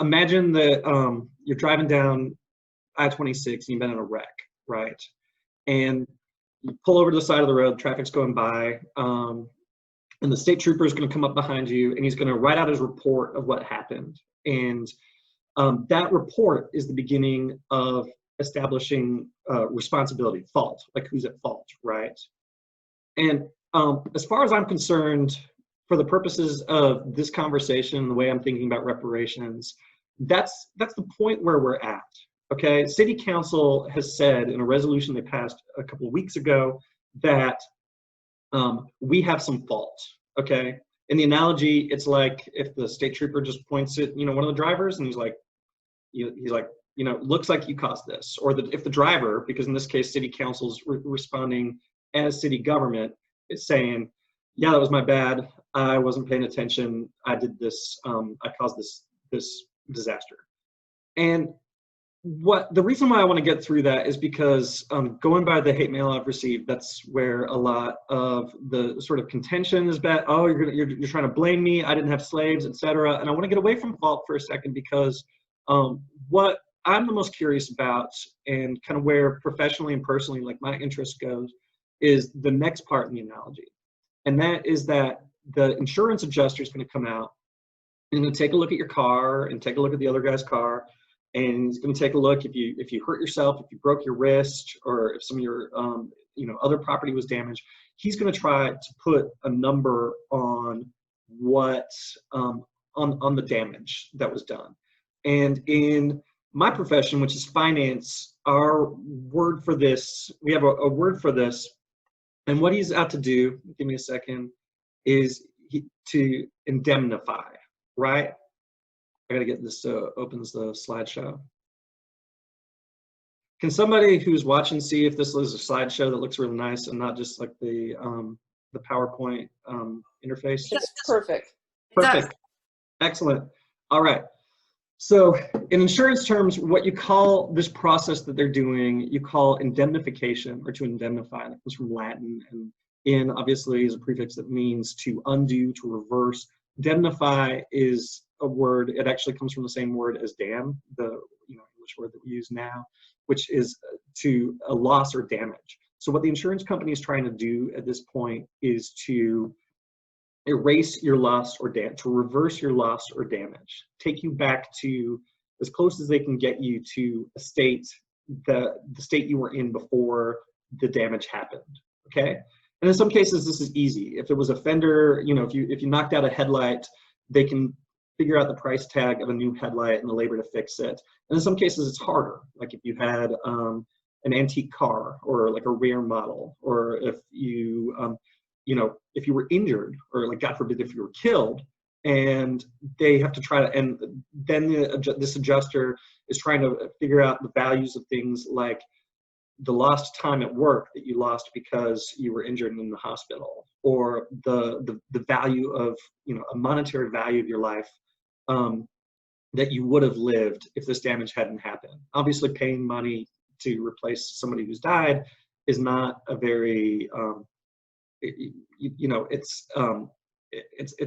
imagine that you're driving down I-26 and you've been in a wreck, right? And you pull over to the side of the road, traffic's going by, and the state trooper is going to come up behind you, and he's going to write out his report of what happened. And that report is the beginning of establishing responsibility, fault, like who's at fault, right? And as far as I'm concerned, for the purposes of this conversation, the way I'm thinking about reparations, that's the point where we're at. Okay, City Council has said in a resolution they passed a couple of weeks ago that we have some fault. Okay, in the analogy, it's like if the state trooper just points at one of the drivers and he's like, looks like you caused this, or if the driver, because in this case City Council's responding as city government, is saying, yeah, that was my bad. I wasn't paying attention. I did this. I caused this disaster. And the reason why I want to get through that is because going by the hate mail I've received, that's where a lot of the sort of contention is that, oh, you're trying to blame me. I didn't have slaves, etc. And I want to get away from fault for a second, because what I'm the most curious about, and kind of where professionally and personally, like, my interest goes, is the next part in the analogy. And that is that the insurance adjuster is going to come out and going to take a look at your car and take a look at the other guy's car. And he's going to take a look if you hurt yourself, if you broke your wrist, or if some of your other property was damaged. He's going to try to put a number on what on the damage that was done. And in my profession, which is finance, our word for this, we have a word for this, and what he's out to do, give me a second, is to indemnify, right? I gotta get this opens the slideshow. Can somebody who's watching see if this is a slideshow that looks really nice and not just like the PowerPoint interface? That's perfect. Perfect. Excellent. All right. So in insurance terms, what you call this process that they're doing, you call indemnification, or to indemnify. That comes from Latin, and in obviously is a prefix that means to undo, to reverse. Indemnify is a word, it actually comes from the same word as damn, the English word that we use now, which is to a loss or damage. So what the insurance company is trying to do at this point is to erase your loss or damage, to reverse your loss or damage, take you back to as close as they can get you to a state, the state you were in before the damage happened. Okay, and in some cases this is easy. If it was a fender, if you knocked out a headlight, they can figure out the price tag of a new headlight and the labor to fix it. And in some cases it's harder, like if you had an antique car, or like a rare model, or if you if you were injured, or like God forbid if you were killed, and they have to try to, and then this adjuster is trying to figure out the values of things like the lost time at work that you lost because you were injured in the hospital, or the value of a monetary value of your life that you would have lived if this damage hadn't happened. Obviously, paying money to replace somebody who's died is not a very it's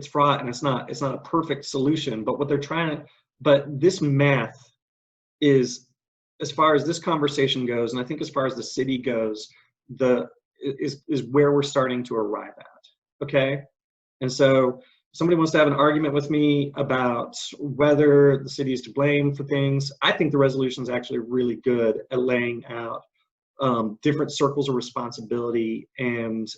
fraught, and it's not a perfect solution. But what they're trying to, but this math is, as far as this conversation goes, and I think as far as the city goes, is where we're starting to arrive at. Okay, and so if somebody wants to have an argument with me about whether the city is to blame for things, I think the resolution is actually really good at laying out different circles of responsibility and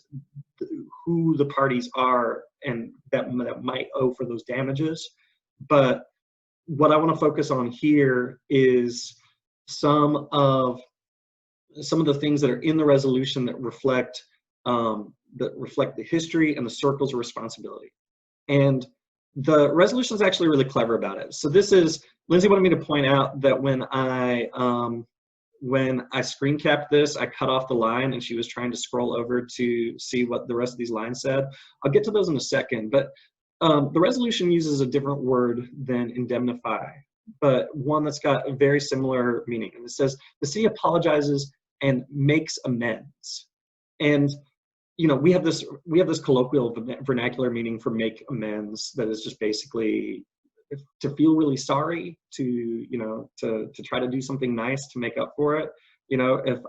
who the parties are and that might owe for those damages. But what I want to focus on here is some of the things that are in the resolution that reflect the history and the circles of responsibility. And the resolution is actually really clever about it. So this is, Lindsay wanted me to point out that when I screen capped this, I cut off the line, and she was trying to scroll over to see what the rest of these lines said. I'll get to those in a second, but the resolution uses a different word than indemnify, but one that's got a very similar meaning. And it says, the city apologizes and makes amends. And we have this colloquial vernacular meaning for make amends that is just basically to feel really sorry, to, you know, to try to do something nice to make up for it. You know, if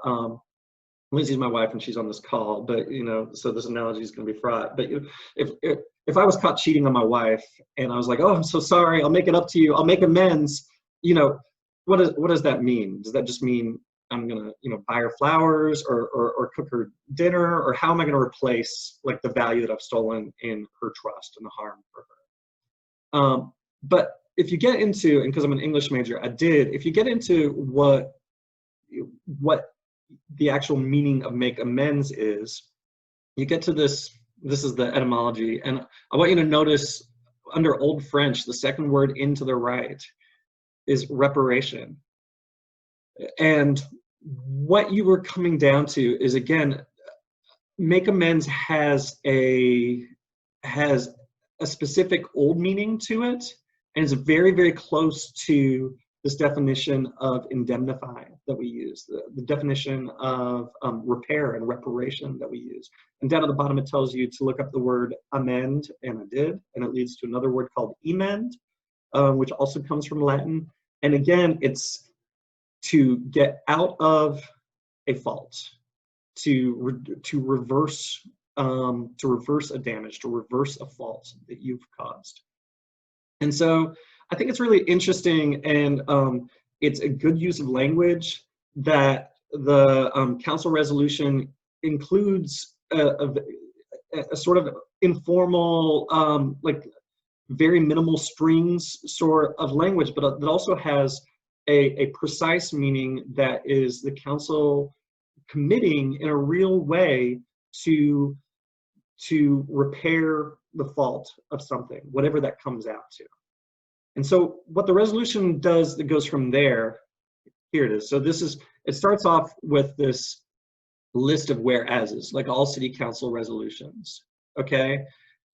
Lindsay's my wife and she's on this call, but, you know, so this analogy is going to be fraught. But if I was caught cheating on my wife and I was like, oh, I'm so sorry, I'll make it up to you, I'll make amends, you know, what does that mean? Does that just mean I'm gonna, you know, buy her flowers or cook her dinner, or how am I gonna replace like the value that I've stolen in her trust and the harm for her? But if you get into, and because I'm an English major, if you get into what the actual meaning of make amends is, you get to this is the etymology, and I want you to notice under Old French, the second word into the right is reparation. And what you were coming down to is, again, make amends has a specific old meaning to it, and it's very, very close to this definition of indemnify that we use, the definition of repair and reparation that we use. And down at the bottom, it tells you to look up the word amend, and I did, and it leads to another word called emend, which also comes from Latin. And again, it's to get out of a fault, to reverse a damage, to reverse a fault that you've caused. And so I think it's really interesting, and it's a good use of language that the council resolution includes a sort of informal, like very minimal strings sort of language, but that also has a precise meaning that is the council committing in a real way to repair the fault of something, whatever that comes out to. And so what the resolution does that goes from there, here it is. So it starts off with this list of whereases, like all city council resolutions, okay?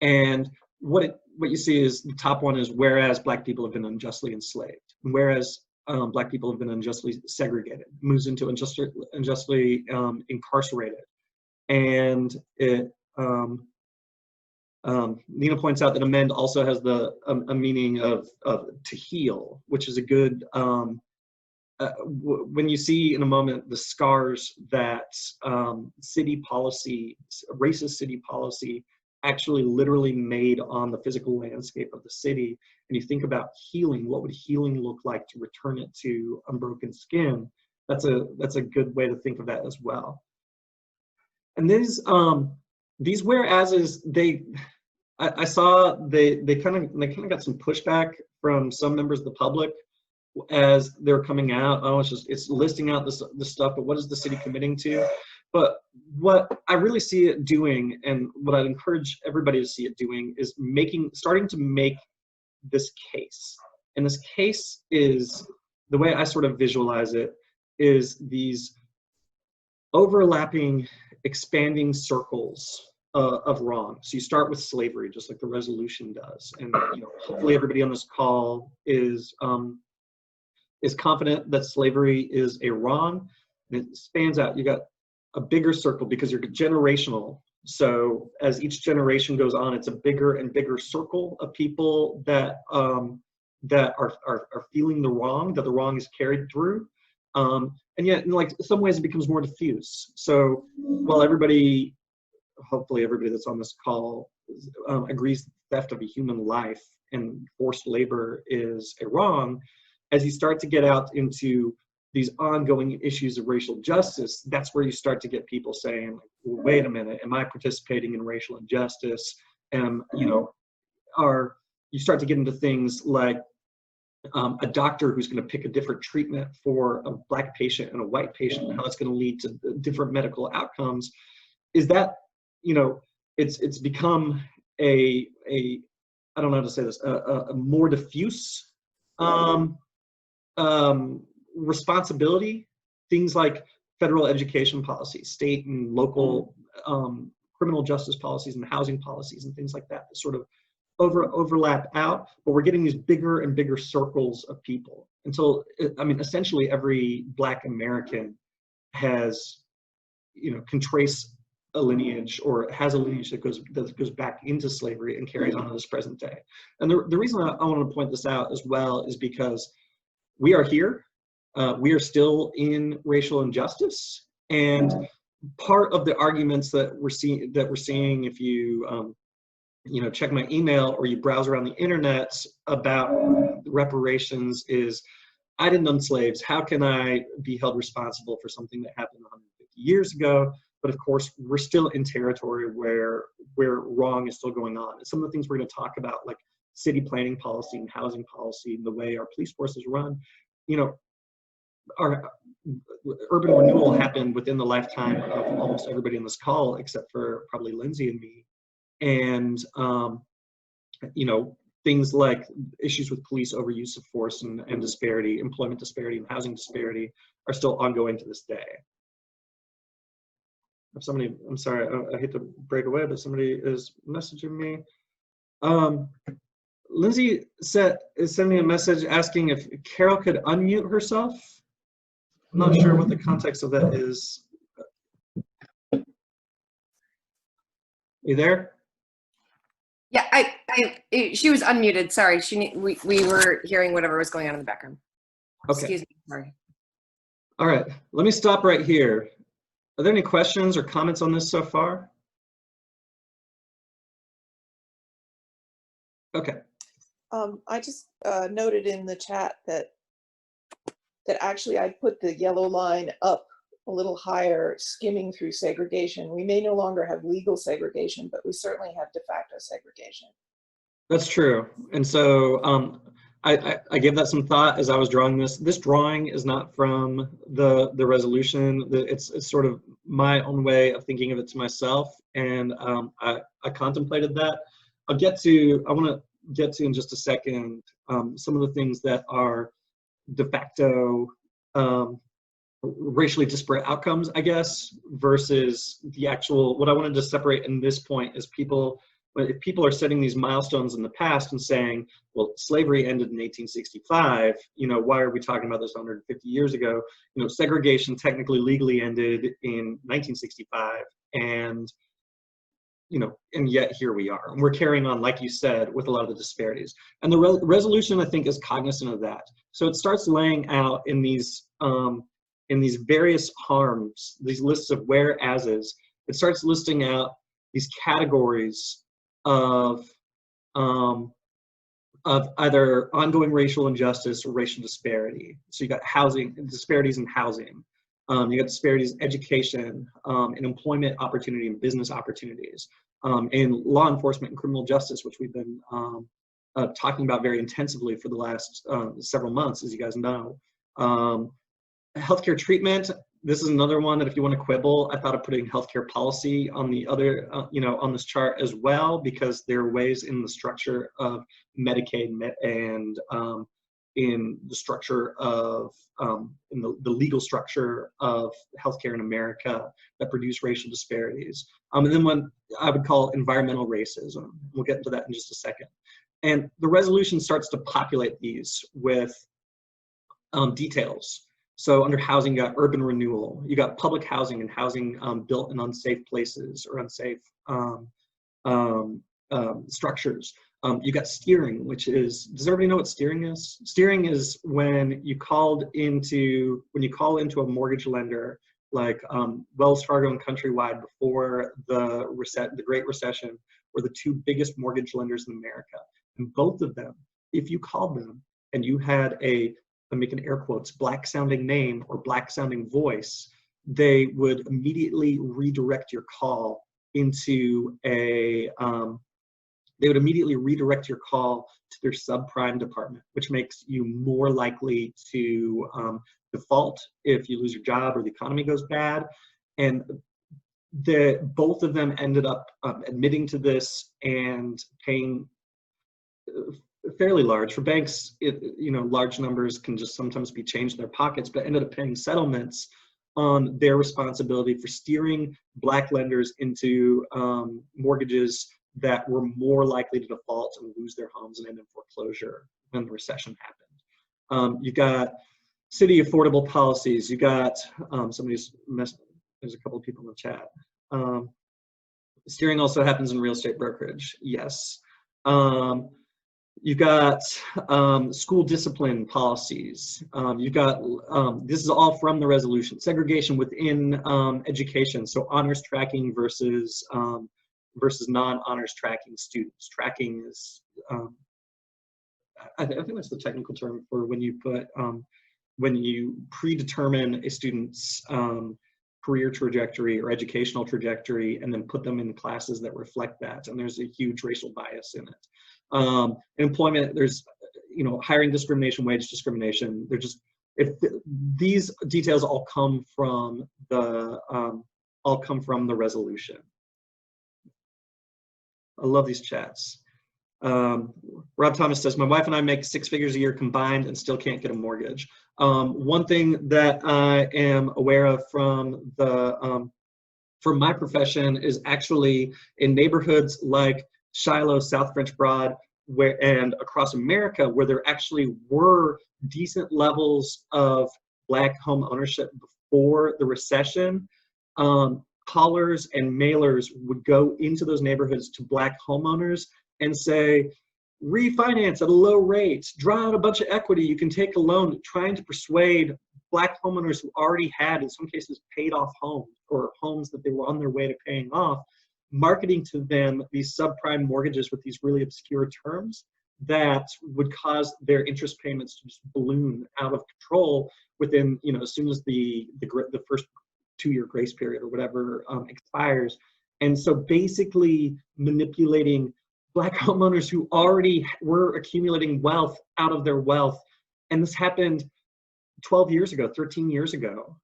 And what you see is the top one is whereas Black people have been unjustly enslaved, and whereas Black people have been unjustly segregated, moves into unjustly incarcerated. And it, Nina points out that amend also has a meaning of to heal, which is a good, when you see in a moment the scars that city policy, racist city policy, actually literally made on the physical landscape of the city, and you think about healing, what would healing look like to return it to unbroken skin? That's a good way to think of that as well. And these whereases, I saw they kind of got some pushback from some members of the public as they're coming out. Oh, it's listing out this stuff, but what is the city committing to? But what I really see it doing, and what I'd encourage everybody to see it doing, is starting to make this case. And this case is, the way I sort of visualize it, is these overlapping, expanding circles of wrong. So you start with slavery, just like the resolution does. And hopefully everybody on this call is confident that slavery is a wrong. And it spans out. You got a bigger circle because you're generational. So as each generation goes on, it's a bigger and bigger circle of people that are feeling the wrong, that the wrong is carried through. And yet, in like some ways, it becomes more diffuse. So while hopefully everybody that's on this call agrees that theft of a human life and forced labor is a wrong, as you start to get out into these ongoing issues of racial justice, that's where you start to get people saying, well, wait a minute, am I participating in racial injustice? You start to get into things like a doctor who's going to pick a different treatment for a Black patient and a white patient, and how that's going to lead to different medical outcomes. Is that, it's become I don't know how to say this, a more diffuse responsibility. Things like federal education policies, state and local criminal justice policies and housing policies and things like that sort of overlap out, but we're getting these bigger and bigger circles of people until, essentially every Black American has, can trace a lineage, or has a lineage that goes back into slavery and carries on to this present day. And the reason I want to point this out as well is because we are here. We are still in racial injustice, and part of the arguments that we're seeing, if you check my email or you browse around the internet about reparations, is I didn't own slaves. How can I be held responsible for something that happened 150 years ago? But of course, we're still in territory where wrong is still going on. And some of the things we're going to talk about, like city planning policy and housing policy, and the way our police forces run, our urban renewal happened within the lifetime of almost everybody on this call, except for probably Lindsay and me. And things like issues with police overuse of force and disparity, employment disparity and housing disparity are still ongoing to this day. If somebody, I'm sorry, I hate to break away, but somebody is messaging me. Lindsay is sending a message asking if Carol could unmute herself. I'm not sure what the context of that is. You there? Yeah, she was unmuted. Sorry, we were hearing whatever was going on in the background. Okay. Excuse me. Sorry. All right. Let me stop right here. Are there any questions or comments on this so far? Okay. I just noted in the chat that actually I put the yellow line up a little higher, skimming through segregation. We may no longer have legal segregation, but we certainly have de facto segregation. That's true. And so I gave that some thought as I was drawing this. This drawing is not from the resolution. It's sort of my own way of thinking of it to myself, and I contemplated that. I want to get to in just a second some of the things that are de facto racially disparate outcomes, I guess, versus the actual. What I wanted to separate in this point is if people are setting these milestones in the past and saying, well, slavery ended in 1865, why are we talking about this 150 years ago? Segregation technically legally ended in 1965, and yet here we are. And we're carrying on, like you said, with a lot of the disparities. And the resolution, I think, is cognizant of that. So it starts laying out in these various harms, these lists of whereases, it starts listing out these categories of either ongoing racial injustice or racial disparity. So you got housing, disparities in housing. You got disparities in education, in employment opportunity and business opportunities, in law enforcement and criminal justice, which we've been talking about very intensively for the last several months, as you guys know. Healthcare treatment, this is another one that if you want to quibble, I thought of putting healthcare policy on the other, on this chart as well, because there are ways in the structure of Medicaid and in the structure of, in the legal structure of healthcare in America that produce racial disparities. And then one I would call environmental racism. We'll get into that in just a second. And the resolution starts to populate these with details. So under housing, you got urban renewal, you got public housing and housing built in unsafe places or unsafe structures. You got steering, which is, does everybody know what steering is? Steering is when you call into a mortgage lender like Wells Fargo and Countrywide before the Great Recession, were the two biggest mortgage lenders in America. And both of them, if you called them and you had I'm making air quotes, black sounding name or black sounding voice, they would immediately redirect your call into to their subprime department, which makes you more likely to default if you lose your job or the economy goes bad. And both of them ended up admitting to this and paying fairly large. For banks, large numbers can just sometimes be changed in their pockets, but ended up paying settlements on their responsibility for steering black lenders into mortgages that were more likely to default and lose their homes and end in foreclosure when the recession happened. You got city affordable policies. You got there's a couple of people in the chat. Steering also happens in real estate brokerage, yes. You've got school discipline policies. You've got, this is all from the resolution, segregation within education. So honors tracking versus non-honors tracking students. Tracking is, I think that's the technical term for when you put, when you predetermine a student's career trajectory or educational trajectory and then put them in classes that reflect that. And there's a huge racial bias in it. Employment, there's, you know, hiring discrimination, wage discrimination. They're just, these details all come from the resolution. I love these chats. Rob Thomas says, my wife and I make 6 figures a year combined and still can't get a mortgage. One thing that I am aware of from my profession is actually in neighborhoods like Shiloh, South French Broad, and across America, where there actually were decent levels of Black home ownership before the recession, callers and mailers would go into those neighborhoods to Black homeowners and say, refinance at a low rate, draw out a bunch of equity, you can take a loan, trying to persuade Black homeowners who already had, in some cases, paid off homes or homes that they were on their way to paying off, marketing to them these subprime mortgages with these really obscure terms that would cause their interest payments to just balloon out of control within, you know, as soon as the first 2-year grace period or whatever expires. And so basically manipulating Black homeowners who already were accumulating wealth out of their wealth. And this happened 12 years ago, 13 years ago.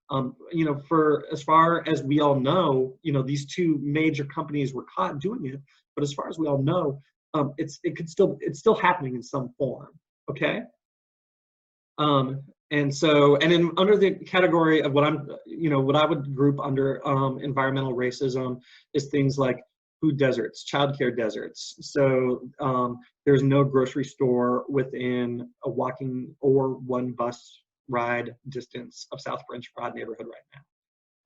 You know, for as far as we all know, you know, these 2 major companies were caught doing it, but as far as we all know, it's still happening in some form, okay? And so, and then under the category of what I would group under environmental racism is things like food deserts, childcare deserts. So there's no grocery store within a walking or 1 bus ride distance of South French Broad neighborhood right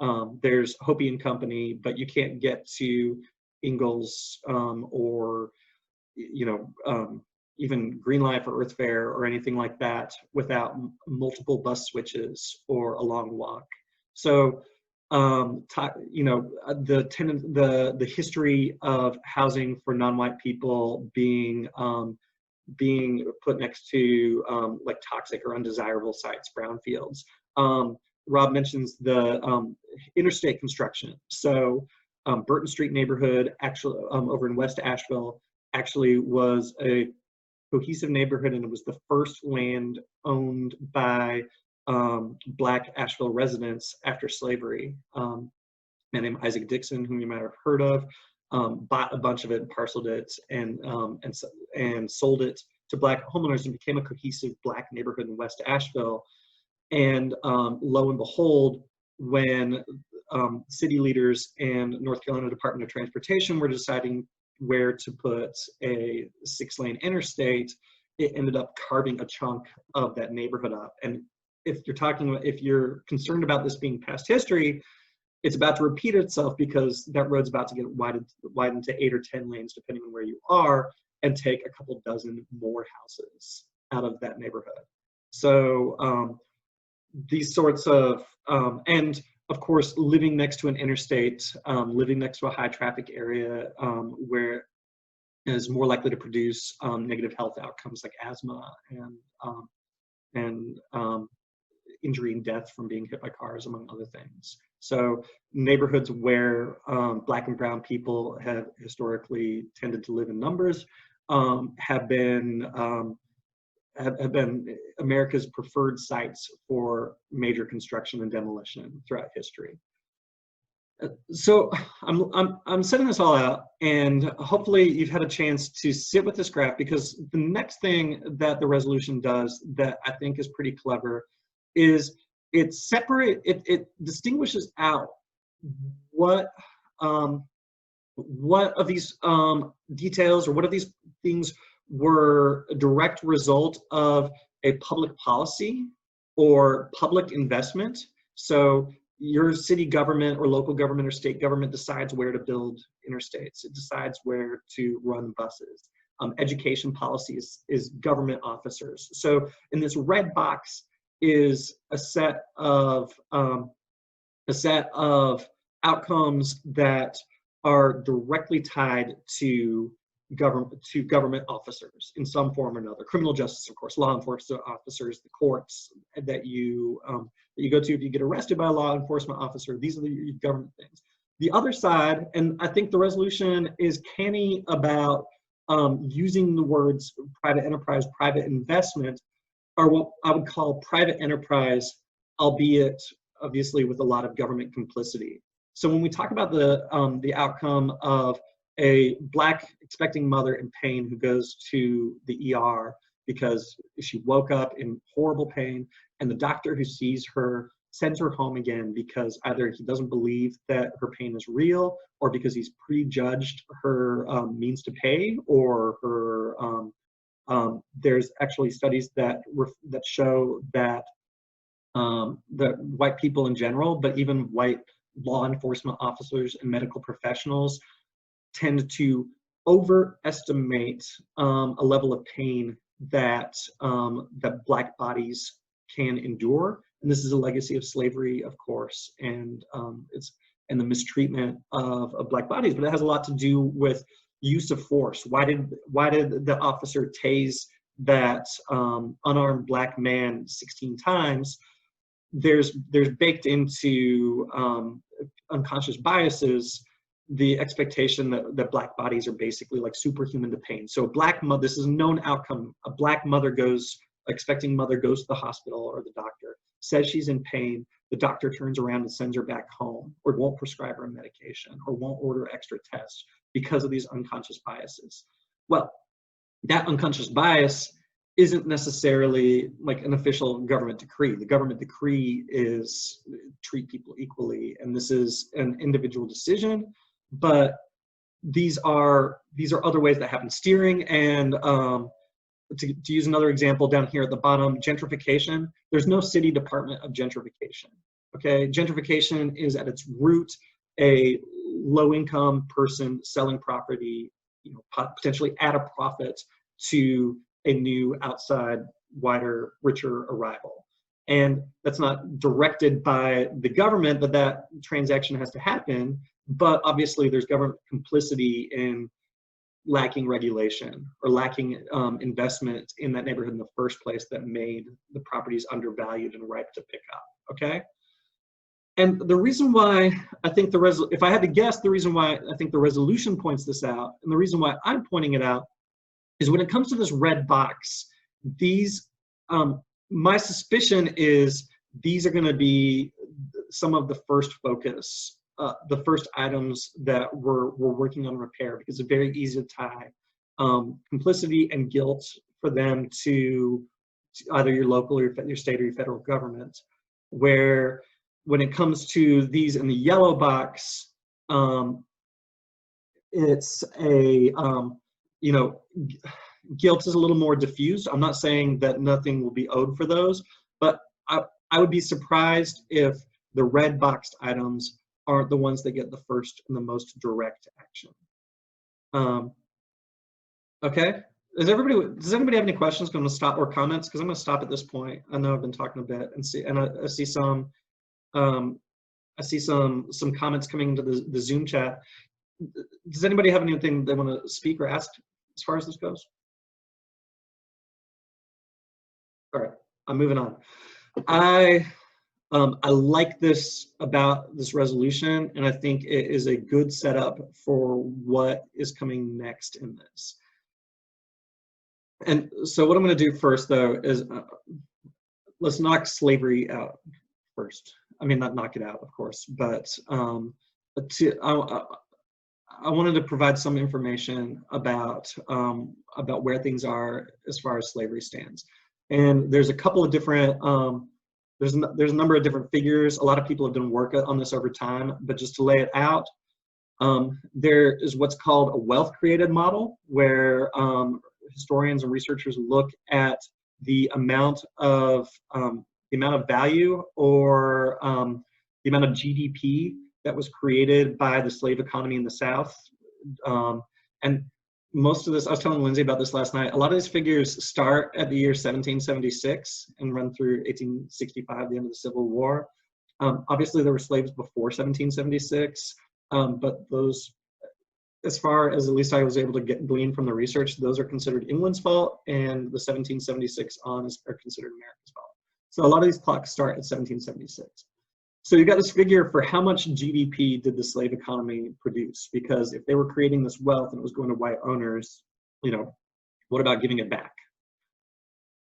now. There's Hopi and Company, but you can't get to Ingalls or, you know, even Green Life or Earth Fair or anything like that without multiple bus switches or a long walk. So, you know, the history of housing for non-white people being put next to like toxic or undesirable sites, brownfields. Rob mentions the interstate construction. So Burton Street neighborhood, actually over in West Asheville, actually was a cohesive neighborhood, and it was the first land owned by Black Asheville residents after slavery. A man named Isaac Dixon, whom you might have heard of, bought a bunch of it, parceled it, and sold it to Black homeowners, and became a cohesive Black neighborhood in West Asheville. And lo and behold, when city leaders and North Carolina Department of Transportation were deciding where to put a 6-lane interstate, it ended up carving a chunk of that neighborhood up. And if you're concerned about this being past history, it's about to repeat itself, because that road's about to get widened to 8 or 10 lanes, depending on where you are, and take a couple dozen more houses out of that neighborhood. So these sorts of, and of course, living next to an interstate, living next to a high traffic area where is more likely to produce negative health outcomes like asthma and injury and death from being hit by cars, among other things. So neighborhoods where Black and brown people have historically tended to live in numbers have been America's preferred sites for major construction and demolition throughout history. So I'm setting this all out, and hopefully you've had a chance to sit with this graph, because the next thing that the resolution does that I think is pretty clever is it distinguishes out what of these details or what of these things were a direct result of a public policy or public investment. So your city government or local government or state government decides where to build interstates. It decides where to run buses. Education policy is government officers. So in this red box is a set of outcomes that are directly tied to government officers in some form or another. Criminal justice, of course, law enforcement officers, the courts that you go to if you get arrested by a law enforcement officer. These are the government things. The other side, and I think the resolution is canny about using the words private enterprise, private investment, are what I would call private enterprise, albeit obviously with a lot of government complicity. So when we talk about the outcome of a Black expecting mother in pain who goes to the ER because she woke up in horrible pain, and the doctor who sees her sends her home again because either he doesn't believe that her pain is real, or because he's prejudged her means to pay, or her there's actually studies that show that that white people in general, but even white law enforcement officers and medical professionals, tend to overestimate a level of pain that that Black bodies can endure. And this is a legacy of slavery, of course, and the mistreatment of Black bodies. But it has a lot to do with use of force. Why did the officer tase that unarmed Black man 16 times? There's baked into unconscious biases the expectation that Black bodies are basically like superhuman to pain. So Black mother, this is a known outcome. A Black mother expecting mother goes to the hospital or the doctor, says she's in pain. The doctor turns around and sends her back home, or won't prescribe her medication, or won't order extra tests because of these unconscious biases. Well, that unconscious bias isn't necessarily like an official government decree. The government decree is treat people equally, and this is an individual decision. But these are other ways that happen. Steering and to use another example down here at the bottom, gentrification. There's no city department of gentrification. Okay, gentrification is at its root a low-income person selling property, potentially at a profit to a new outside, wider, richer arrival. And that's not directed by the government that transaction has to happen, but obviously there's government complicity in lacking regulation or lacking investment in that neighborhood in the first place that made the properties undervalued and ripe to pick up, okay? And the reason why I think if I had to guess, the reason why I think the resolution points this out, and the reason why I'm pointing it out, is when it comes to this red box, these, my suspicion is these are gonna be some of the first focus, the first items that we're working on repair, because it's very easy to tie complicity and guilt for them to either your local or your state or your federal government, where when it comes to these in the yellow box, it's a, guilt is a little more diffused. I'm not saying that nothing will be owed for those, but I would be surprised if the red boxed items aren't the ones that get the first and the most direct action. Okay. Does anybody have any questions? I'm going to stop, or comments, because I'm going to stop at this point. I know I've been talking a bit, and I see some comments coming into the Zoom chat. Does anybody have anything they want to speak or ask as far as this goes? All right, I'm moving on. I like this about this resolution, and I think it is a good setup for what is coming next in this. And so what I'm going to do first, though, is let's knock slavery out first. I mean, not knock it out, of course, but I wanted to provide some information about where things are as far as slavery stands. And there's a couple of different, there's a number of different figures. A lot of people have done work on this over time, but just to lay it out, there is what's called a wealth created model, where historians and researchers look at the amount of value or the amount of GDP that was created by the slave economy in the South. And most of this, I was telling Lindsay about this last night, a lot of these figures start at the year 1776 and run through 1865, the end of the Civil War. Obviously, there were slaves before 1776, but those, as far as at least I was able to glean from the research, those are considered England's fault, and the 1776 on are considered America's fault. So a lot of these clocks start at 1776. So you got this figure for how much GDP did the slave economy produce? Because if they were creating this wealth and it was going to white owners, you know, what about giving it back?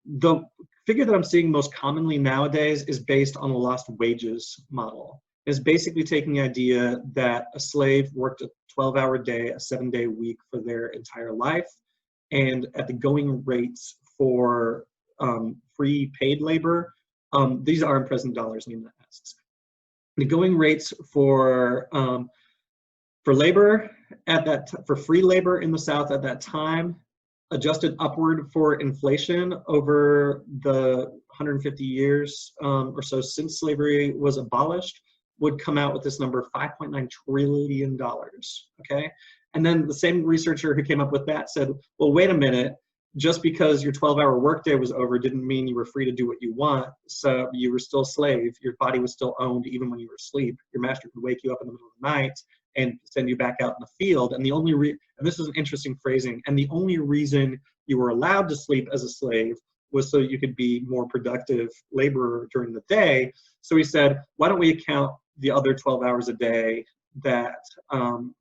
The figure that I'm seeing most commonly nowadays is based on a lost wages model. It's basically taking the idea that a slave worked a 12-hour day, a 7-day week for their entire life, and at the going rates for free paid labor, these are in present dollars, meaning that asks. The going rates for labor at that for free labor in the South at that time, adjusted upward for inflation over the 150 years or so since slavery was abolished, would come out with this number of $5.9 trillion. Okay, and then the same researcher who came up with that said, well, wait a minute. Just because your 12-hour workday was over didn't mean you were free to do what you want. So you were still a slave. Your body was still owned even when you were asleep. Your master could wake you up in the middle of the night and send you back out in the field. And the only and this is an interesting phrasing, and the only reason you were allowed to sleep as a slave was so you could be more productive laborer during the day. So he said, why don't we account the other 12 hours a day that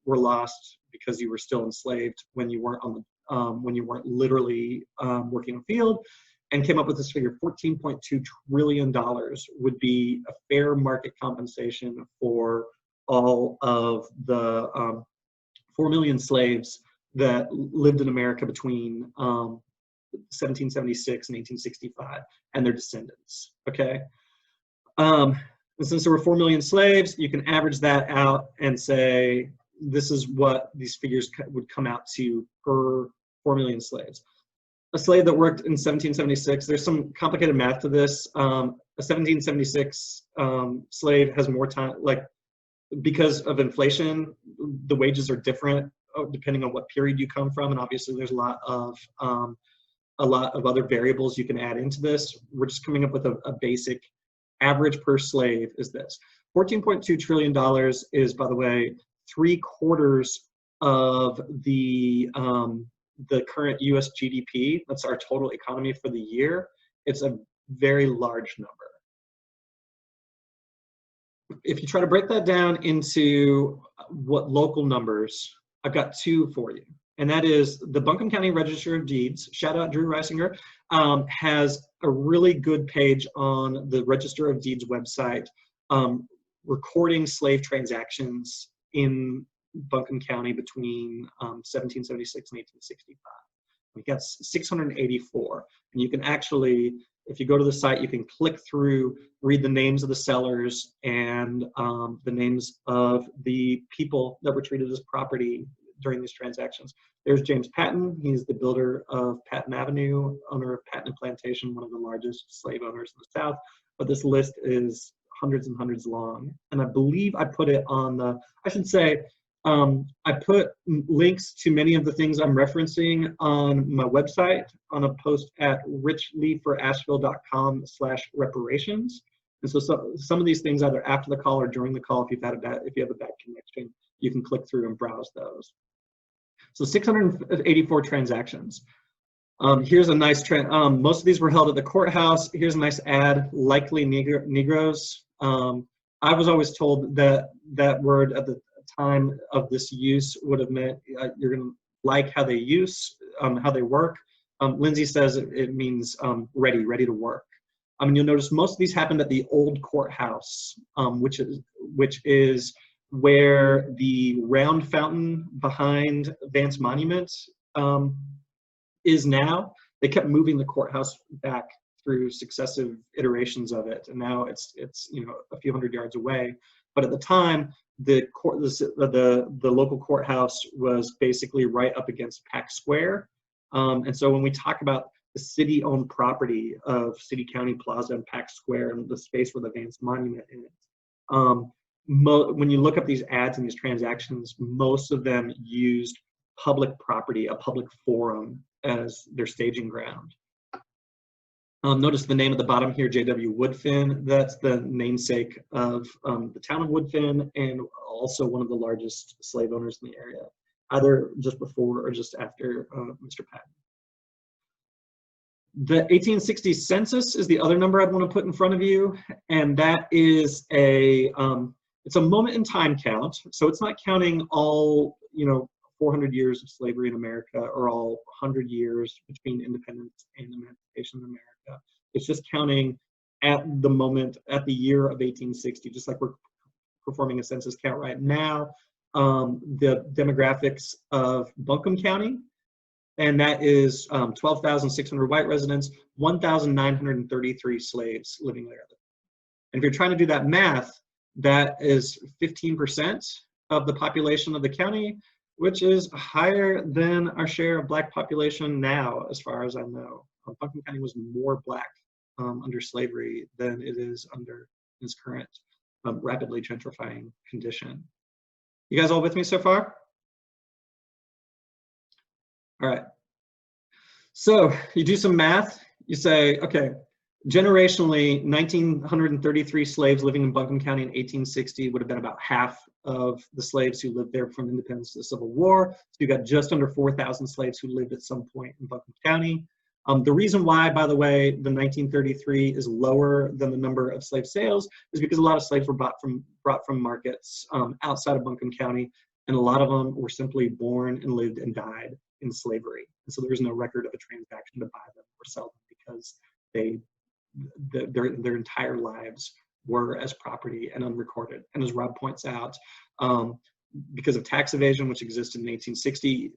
were lost because you were still enslaved when you weren't on the when you weren't literally working in the field, and came up with this figure: $14.2 trillion would be a fair market compensation for all of the 4 million slaves that lived in America between 1776 and 1865 and their descendants, okay? And since there were 4 million slaves, you can average that out and say, this is what these figures would come out to per 4 million slaves. A slave that worked in 1776, there's some complicated math to this. A 1776 slave has more time, like, because of inflation, the wages are different depending on what period you come from, and obviously there's a lot of other variables you can add into this. We're just coming up with a basic average per slave is this. $14.2 trillion is, by the way, 3/4 of the current US GDP. That's our total economy for the year. It's a very large number. If you try to break that down into what local numbers, I've got two for you. And that is the Buncombe County Register of Deeds, shout out Drew Reisinger, has a really good page on the Register of Deeds website recording slave transactions in Buncombe County between 1776 and 1865. We got 684. And you can actually, if you go to the site, you can click through, read the names of the sellers and the names of the people that were treated as property during these transactions. There's James Patton. He's the builder of Patton Avenue, owner of Patton Plantation, one of the largest slave owners in the South. But this list is hundreds and hundreds long. And I believe I put it on the, I should say, I put links to many of the things I'm referencing on my website on a post at richleeforasheville.com/reparations. And so some of these things either after the call or during the call, if you have a bad connection, you can click through and browse those. So 684 transactions. Here's a nice most of these were held at the courthouse. Here's a nice ad, likely Negroes. I was always told that that word at the time of this use would have meant you're going to like how they how they work. Lindsay says it means ready to work. You'll notice most of these happened at the old courthouse, which is where the round fountain behind Vance Monument is now. They kept moving the courthouse back through successive iterations of it, and now it's a few hundred yards away. But at the time, the local courthouse was basically right up against Pack Square, and so when we talk about the city-owned property of City County Plaza and Pack Square and the space where the Vance Monument is, When you look up these ads and these transactions, most of them used public property, a public forum, as their staging ground. Notice the name at the bottom here, J.W. Woodfin. That's the namesake of the town of Woodfin, and also one of the largest slave owners in the area, either just before or just after Mr. Patton. The 1860 census is the other number I'd want to put in front of you, and that is it's a moment in time count. So it's not counting all 400 years of slavery in America or all 100 years between independence and emancipation in America. It's just counting at the moment, at the year of 1860, just like we're performing a census count right now. The demographics of Buncombe County, and that is 12,600 white residents, 1,933 slaves living there. And if you're trying to do that math, that is 15% of the population of the county, which is higher than our share of Black population now, as far as I know. Buncombe County was more Black under slavery than it is under its current rapidly gentrifying condition. You guys all with me so far? All right. So you do some math. You say, okay, generationally, 1,933 slaves living in Buncombe County in 1860 would have been about half of the slaves who lived there from independence to the Civil War. So you got just under 4,000 slaves who lived at some point in Buncombe County. The reason why, by the way, the 1933 is lower than the number of slave sales is because a lot of slaves were brought from markets outside of Buncombe County, and a lot of them were simply born and lived and died in slavery. And so there is no record of a transaction to buy them or sell them because their entire lives were as property and unrecorded. And as Rob points out, because of tax evasion, which existed in 1860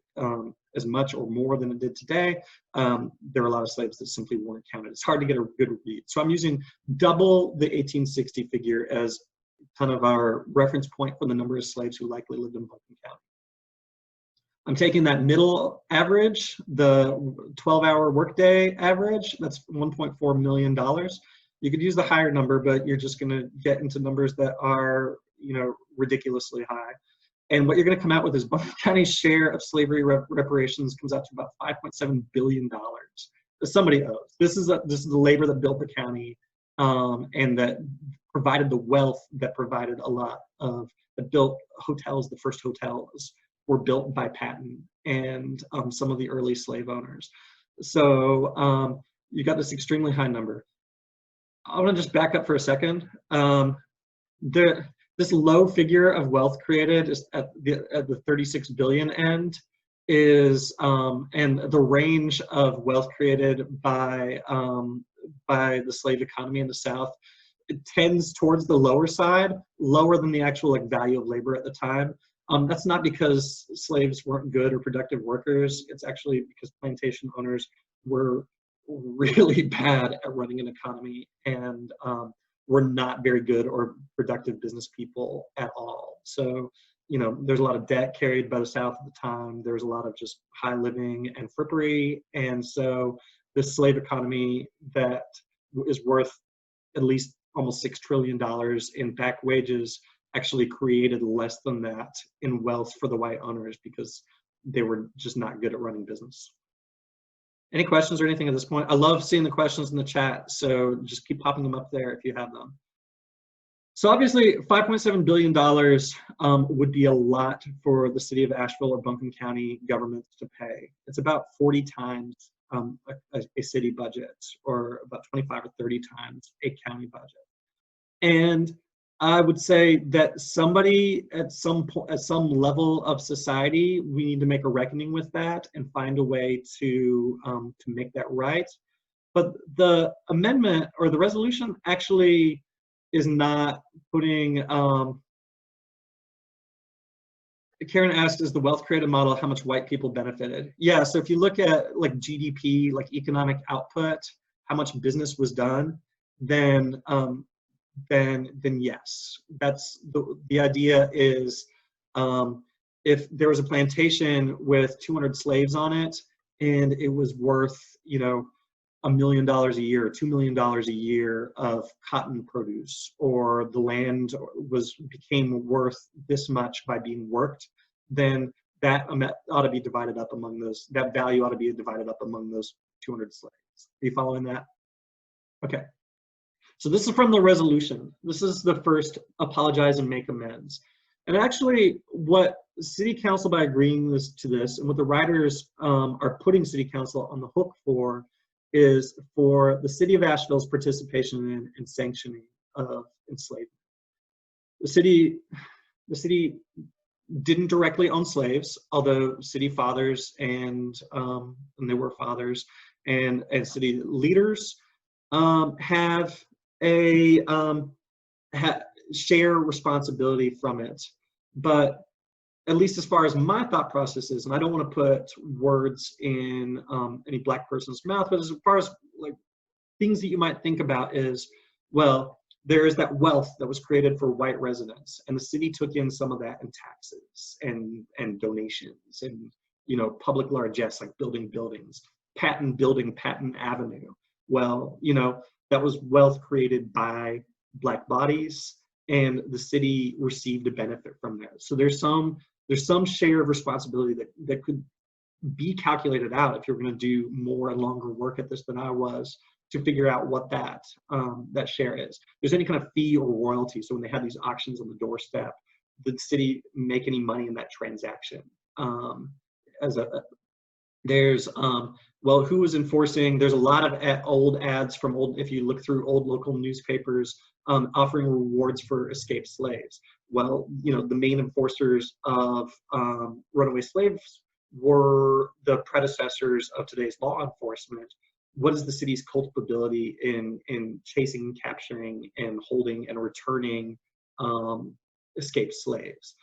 as much or more than it did today, there were a lot of slaves that simply weren't counted. It's hard to get a good read. So I'm using double the 1860 figure as kind of our reference point for the number of slaves who likely lived in Buncombe County. I'm taking that middle average, the 12-hour workday average, that's $1.4 million. You could use the higher number, but you're just going to get into numbers that are, ridiculously high. And what you're going to come out with is Buncombe County's share of slavery reparations comes out to about $5.7 billion that somebody owes. This is the labor that built the county and that provided the wealth that provided that built hotels. The first hotels were built by Patton and some of the early slave owners. So you got this extremely high number. I want to just back up for a second. This low figure of wealth created is at the 36 billion end is, and the range of wealth created by the slave economy in the South, it tends towards the lower side, lower than the actual value of labor at the time. That's not because slaves weren't good or productive workers. It's actually because plantation owners were really bad at running an economy and were not very good or productive business people at all. So, there's a lot of debt carried by the South at the time. There's a lot of just high living and frippery. And so this slave economy that is worth at least almost $6 trillion in back wages actually created less than that in wealth for the white owners because they were just not good at running business. Any questions or anything at this point? I love seeing the questions in the chat, so just keep popping them up there if you have them. So obviously, $5.7 billion would be a lot for the City of Asheville or Buncombe County governments to pay. It's about 40 times a city budget, or about 25 or 30 times a county budget. And I would say that somebody at some level of society, we need to make a reckoning with that and find a way to make that right. But the amendment or the resolution actually is not putting. Karen asked, "Is the wealth created model how much white people benefited?" Yeah. So if you look at like GDP, like economic output, how much business was done, then yes, that's the idea is if there was a plantation with 200 slaves on it and it was worth $1 million a year or $2 million a year of cotton produce, or the land became worth this much by being worked, then that ought to be divided up among those, that value ought to be divided up among those 200 slaves. Are you following that? Okay. So this is from the resolution. This is the first apologize and make amends. And actually what City Council, by agreeing to this, and what the writers are putting City Council on the hook for, is for the City of Asheville's participation in and sanctioning of enslavement. The city didn't directly own slaves, although city fathers and there were fathers and city leaders have a share responsibility from it. But at least as far as my thought process is, and I don't want to put words in any Black person's mouth, but as far as like things that you might think about is, well, there is that wealth that was created for white residents, and the city took in some of that in taxes and donations and, you know, public largesse, like building buildings, Patton Avenue. Well, you know, that was wealth created by Black bodies, and the city received a benefit from that. So there's some share of responsibility that could be calculated out if you're going to do more and longer work at this than I was, to figure out what that share is. There's any kind of fee or royalty. So when they have these auctions on the doorstep, did the city make any money in that transaction? Well, who was enforcing? There's a lot of old ads from if you look through old local newspapers, offering rewards for escaped slaves. Well, you know, the main enforcers of runaway slaves were the predecessors of today's law enforcement. What is the city's culpability in chasing, capturing, and holding and returning escaped slaves?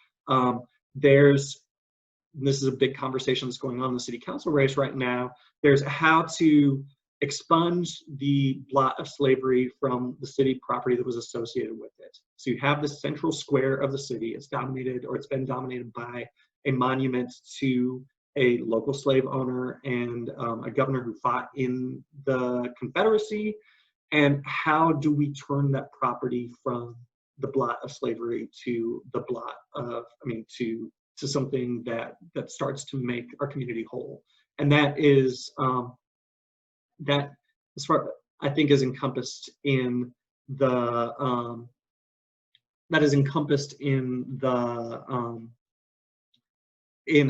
This is a big conversation that's going on in the city council race right now. There's how to expunge the blot of slavery from the city property that was associated with it. So you have the central square of the city. It's dominated, or it's been dominated by a monument to a local slave owner and a governor who fought in the Confederacy. And how do we turn that property from the blot of slavery to the blot of, to something that starts to make our community whole? And that is, that as far, I think, is encompassed in the,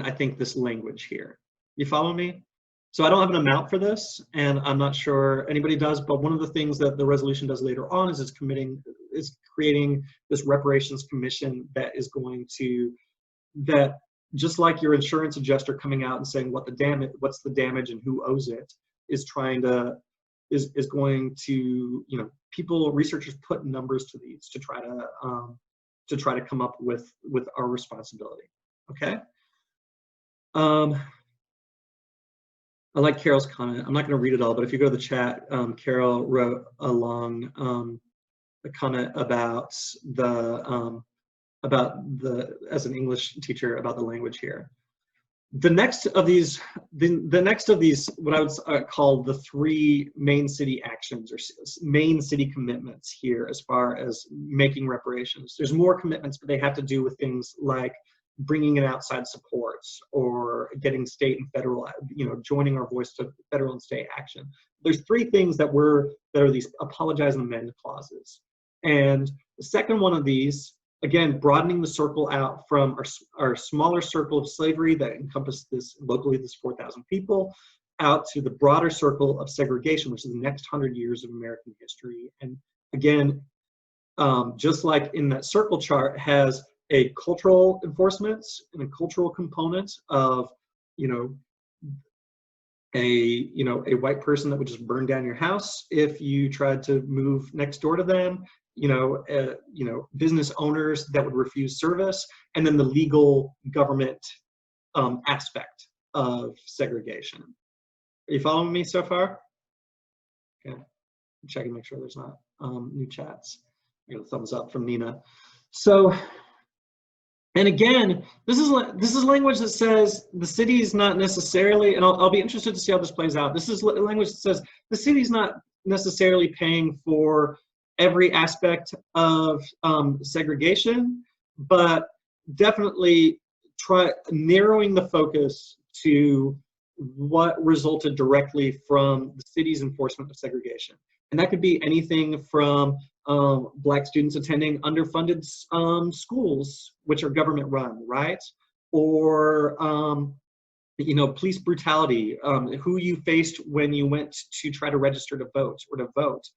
I think, this language here. You follow me? So I don't have an amount for this, and I'm not sure anybody does, but one of the things that the resolution does later on is creating this reparations commission that is going to, that just like your insurance adjuster coming out and saying what's the damage and who owes it, is going to, you know, researchers put numbers to these to try to come up with our responsibility. Okay. I like Carol's comment. I'm not going to read it all, but if you go to the chat, Carol wrote a long a comment about as an English teacher, about the language here. The next of these, what I would call the three main city actions or main city commitments here, as far as making reparations. There's more commitments, but they have to do with things like bringing in outside supports or getting state and federal, you know, joining our voice to federal and state action. There's three things that are these apologize and amend clauses. And the second one of these, again, broadening the circle out from our smaller circle of slavery that encompassed this 4,000 people, out to the broader circle of segregation, which is the next 100 years of American history. And again, just like in that circle chart, has a cultural enforcement and a cultural component of, a white person that would just burn down your house if you tried to move next door to them, business owners that would refuse service, and then the legal government aspect of segregation. Are you following me so far? Okay, I'm checking to make sure there's not new chats. I got a thumbs up from Nina. So And again, this is language that says the city is not necessarily, and I'll be interested to see how this plays out. This is language that says the city is not necessarily paying for every aspect of segregation, but definitely try narrowing the focus to what resulted directly from the city's enforcement of segregation. And that could be anything from Black students attending underfunded schools, which are government run, right? Or, you know, police brutality, who you faced when you went to try to register to vote or to vote.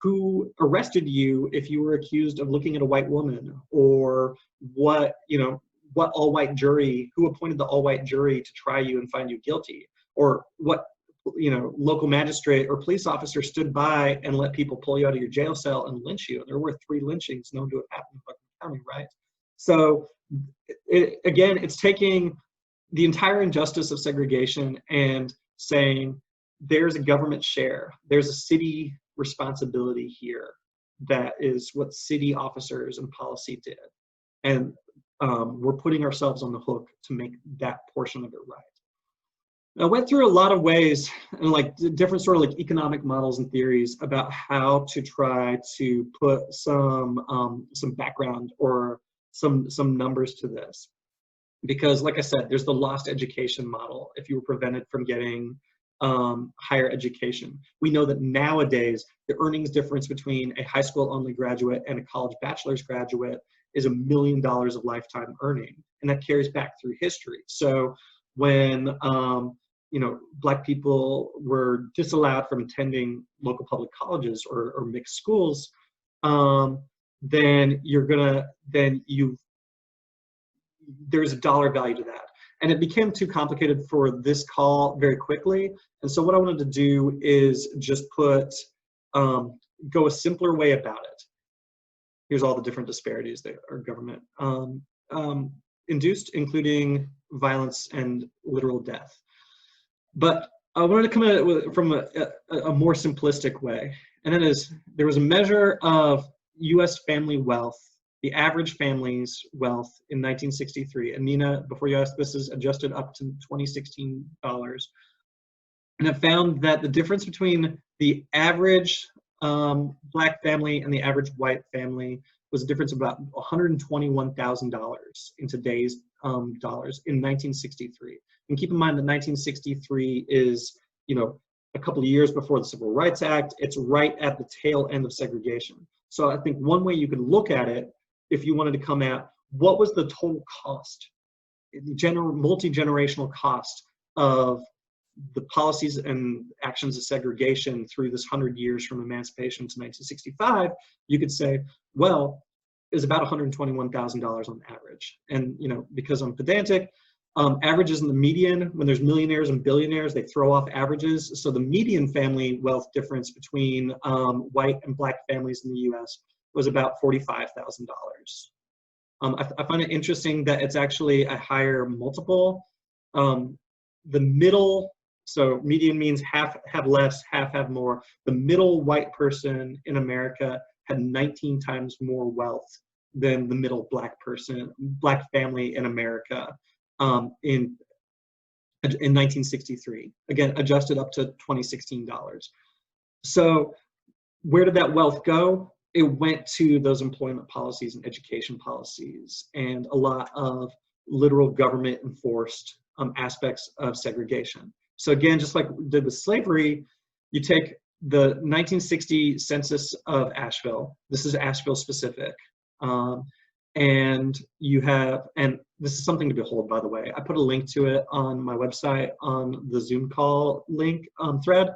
Who arrested you if you were accused of looking at a white woman, or what, you know, what all-white jury, who appointed the all-white jury to try you and find you guilty, or what, you know, local magistrate or police officer stood by and let people pull you out of your jail cell and lynch you. There were 3 lynchings known to have happened in Buckingham County, right? So again, it's taking the entire injustice of segregation and saying there's a government share, there's a city responsibility here. That is what city officers and policy did. And we're putting ourselves on the hook to make that portion of it right. I went through a lot of ways and like different sort of like economic models and theories about how to try to put some background or some numbers to this. Because like I said, there's the lost education model. If you were prevented from getting higher education, we know that nowadays the earnings difference between a high school only graduate and a college bachelor's graduate is $1 million of lifetime earning, and that carries back through history. So when you know, Black people were disallowed from attending local public colleges or mixed schools, then there's a dollar value to that. And it became too complicated for this call very quickly. And so what I wanted to do is just put, go a simpler way about it. Here's all the different disparities that are government induced, including violence and literal death. But I wanted to come at it from a more simplistic way. And that is, there was a measure of US family wealth, the average family's wealth in 1963. And Nina, before you ask, this is adjusted up to $2016. And it found that the difference between the average Black family and the average white family was a difference of about $121,000 in today's dollars in 1963. And keep in mind that 1963 is, you know, a couple of years before the Civil Rights Act. It's right at the tail end of segregation. So I think one way you could look at it, if you wanted to come at what was the total cost, multi-generational cost of the policies and actions of segregation through this 100 years from emancipation to 1965, you could say, well, it was about $121,000 on average. And, you know, because I'm pedantic, averages in the median, when there's millionaires and billionaires, they throw off averages. So the median family wealth difference between white and Black families in the US was about $45,000. I find it interesting that it's actually a higher multiple. The middle, so median means half have less, half have more. The middle white person in America had 19 times more wealth than the middle Black family in America in 1963. Again, adjusted up to $2016. So where did that wealth go? It went to those employment policies and education policies and a lot of literal government enforced aspects of segregation. So again, just like we did with slavery, you take the 1960 census of Asheville. This is Asheville specific. And you have, and this is something to behold, by the way. I put a link to it on my website on the Zoom call link thread,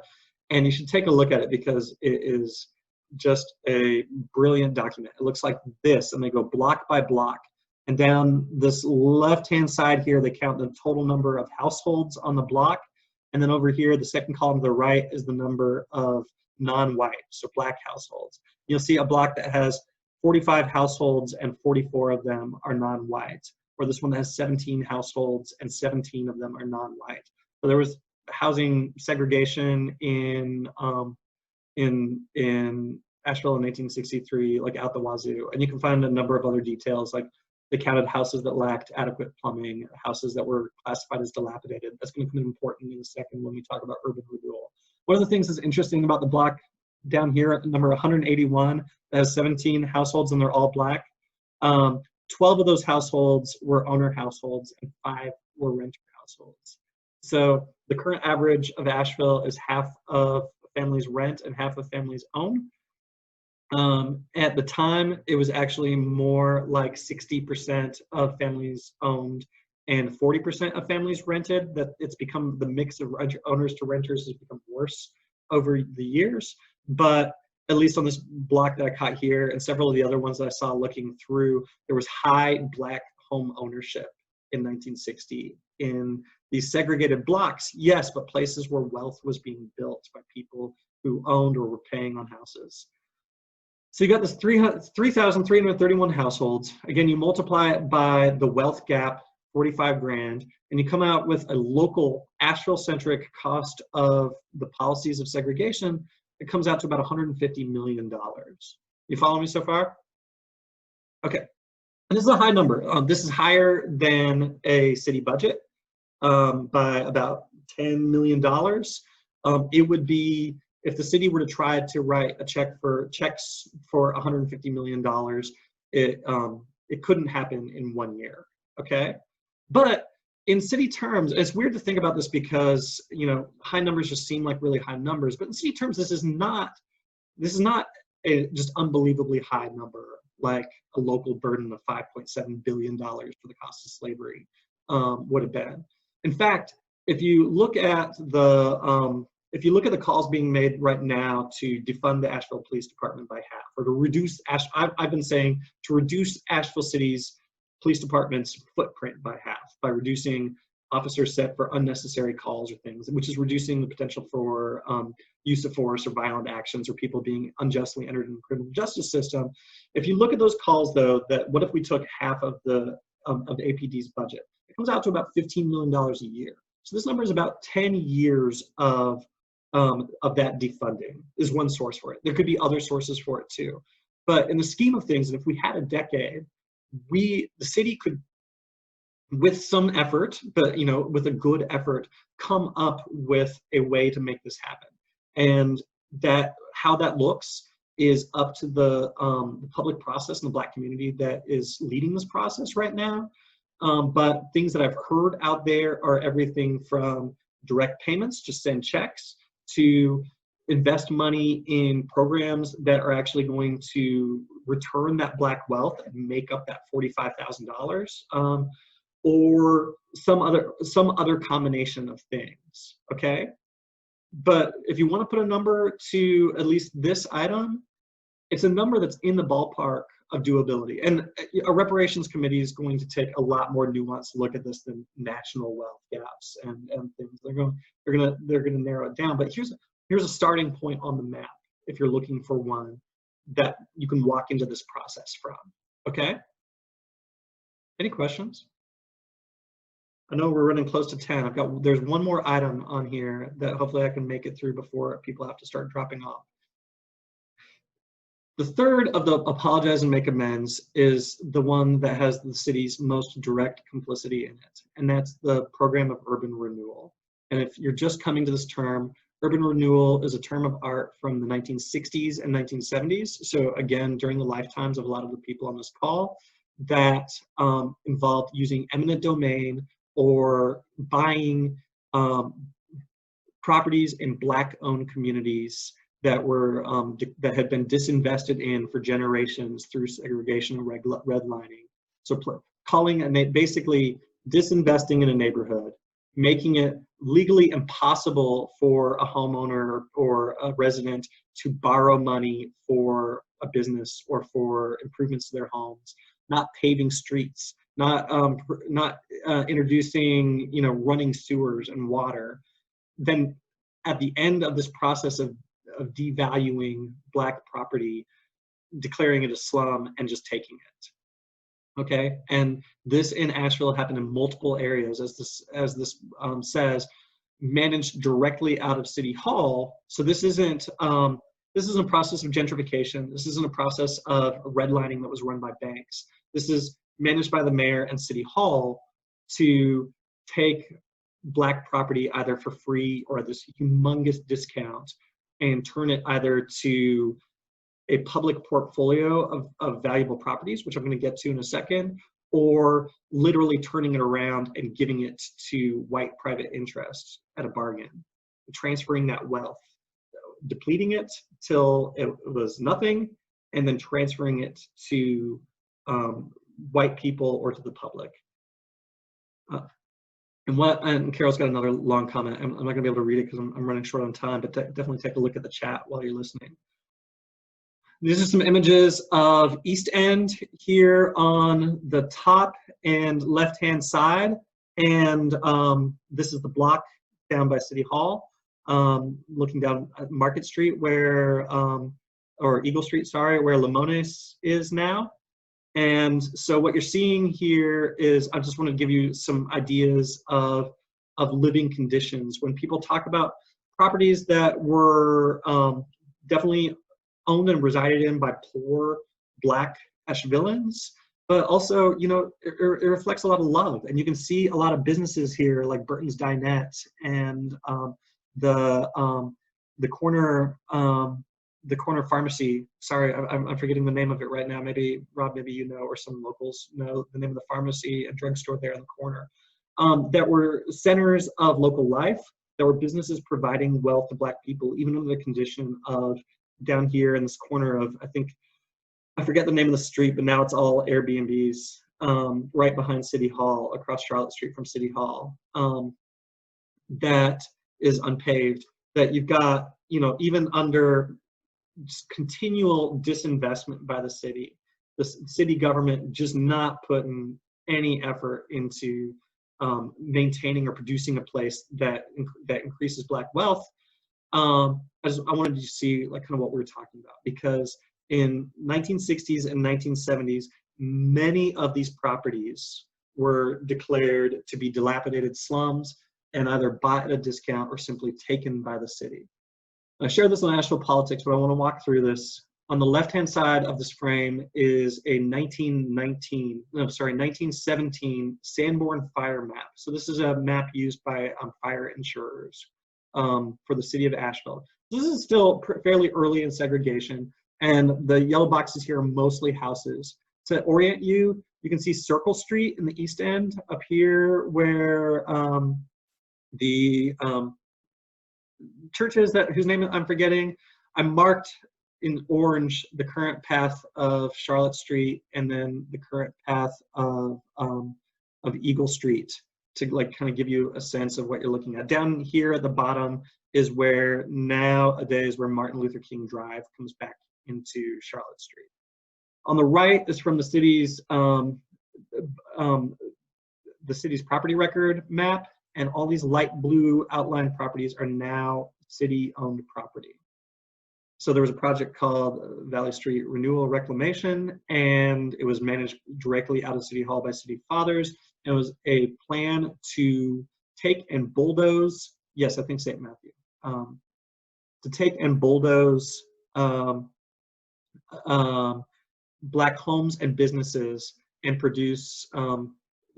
and you should take a look at it because it is just a brilliant document. It looks like this, and they go block by block. And down this left-hand side here, they count the total number of households on the block. And then over here, the second column to the right is the number of non-white, so Black households. You'll see a block that has 45 households and 44 of them are non-white, or this one that has 17 households and 17 of them are non-white. So there was housing segregation in Asheville in 1963, like out the wazoo. And you can find a number of other details, like They counted houses that lacked adequate plumbing, houses that were classified as dilapidated. That's going to come in important in a second when we talk about urban renewal. One of the things that's interesting about the block down here at number 181 that has 17 households and they're all black, 12 of those households were owner households and 5 were renter households. So the current average of Asheville is half of families rent and half of families own. At the time, it was actually more like 60% of families owned and 40% of families rented. That it's become, the mix of owners to renters has become worse over the years. But at least on this block that I caught here and several of the other ones that I saw looking through, there was high black home ownership in 1960 in these segregated blocks, yes, but places where wealth was being built by people who owned or were paying on houses. So you got this 3,331 households. Again, you multiply it by the wealth gap, 45 grand, and you come out with a local Asheville-centric cost of the policies of segregation. It comes out to about $150 million. You follow me so far? Okay. And this is a high number. This is higher than a city budget by about $10 million. It would be, if the city were to try to write checks for $150 million, it couldn't happen in 1 year, okay? But in city terms, it's weird to think about this because, you know, high numbers just seem like really high numbers, but in city terms, this is not a just unbelievably high number, like a local burden of $5.7 billion for the cost of slavery would have been. In fact, if you look at the calls being made right now to defund the Asheville Police Department by half, or to reduce, I've been saying to reduce Asheville City's police department's footprint by half, by reducing officers set for unnecessary calls or things, which is reducing the potential for use of force or violent actions or people being unjustly entered in the criminal justice system. If you look at those calls, though, that what if we took half of the APD's budget? It comes out to about $15 million a year. So this number is about 10 years of that defunding is one source for it. There could be other sources for it too. But in the scheme of things, if we had a decade, the city could, with some effort, but you know, with a good effort, come up with a way to make this happen. And that how that looks is up to the public process and the Black community that is leading this process right now. But things that I've heard out there are everything from direct payments, just send checks, to invest money in programs that are actually going to return that Black wealth and make up that $45,000, or some other combination of things, okay? But if you want to put a number to at least this item, it's a number that's in the ballpark of doability. And a reparations committee is going to take a lot more nuanced look at this than national wealth gaps and things. They're gonna narrow it down. But here's a starting point on the map if you're looking for one that you can walk into this process from. Okay? Any questions? I know we're running close to 10. There's one more item on here that hopefully I can make it through before people have to start dropping off. The third of the apologize and make amends is the one that has the city's most direct complicity in it, and that's the program of urban renewal. And if you're just coming to this term, urban renewal is a term of art from the 1960s and 1970s. So again, during the lifetimes of a lot of the people on this call, that involved using eminent domain or buying properties in Black-owned communities that were that had been disinvested in for generations through segregation and redlining. So basically disinvesting in a neighborhood, making it legally impossible for a homeowner or a resident to borrow money for a business or for improvements to their homes, not paving streets, not introducing, you know, running sewers and water. Then at the end of this process of devaluing Black property, declaring it a slum and just taking it. Okay, and this in Asheville happened in multiple areas, as this says, managed directly out of City Hall. So this isn't a process of gentrification. This isn't a process of redlining that was run by banks. This is managed by the mayor and city hall to take Black property either for free or at this humongous discount and turn it either to a public portfolio of valuable properties, which I'm going to get to in a second, or literally turning it around and giving it to white private interests at a bargain, transferring that wealth, depleting it till it was nothing, and then transferring it to white people or to the public. And Carol's got another long comment. I'm not going to be able to read it because I'm running short on time, but definitely take a look at the chat while you're listening. These are some images of East End here on the top and left-hand side. And this is the block down by City Hall, looking down at Market Street where, or Eagle Street, sorry, where Limones is now. And so what you're seeing here is, I just want to give you some ideas of living conditions. When people talk about properties that were definitely owned and resided in by poor Black Ashevilleans, but also, you know, it reflects a lot of love. And you can see a lot of businesses here like Burton's Dinette and the corner pharmacy. Sorry, I'm forgetting the name of it right now. Maybe Rob, maybe you know, or some locals know the name of the pharmacy and drugstore there in the corner. That were centers of local life, that were businesses providing wealth to Black people, even under the condition of down here in this corner of, I forget the name of the street, but now it's all Airbnbs, right behind City Hall, across Charlotte Street from City Hall, that is unpaved, that you've got, you know, even under just continual disinvestment by the city government just not putting any effort into maintaining or producing a place that increases Black wealth. I wanted to see like kind of what we were talking about, because in 1960s and 1970s, many of these properties were declared to be dilapidated slums and either bought at a discount or simply taken by the city. I share this in national politics, but I want to walk through this. On the left-hand side of this frame is a 1917 Sanborn fire map. So this is a map used by fire insurers for the city of Asheville. This is still fairly early in segregation, and the yellow boxes here are mostly houses. To orient you, you can see Circle Street in the East End up here where the churches whose name I'm forgetting. I marked in orange the current path of Charlotte Street and then the current path of Eagle Street to like kind of give you a sense of what you're looking at. Down here at the bottom is where nowadays where Martin Luther King Drive comes back into Charlotte Street. On the right is from the city's property record map, and all these light blue outlined properties are now city-owned property. So there was a project called Valley Street Renewal Reclamation, and it was managed directly out of City Hall by city fathers. And it was a plan to take and bulldoze, yes, I think St. Matthew, to take and bulldoze Black homes and businesses and produce,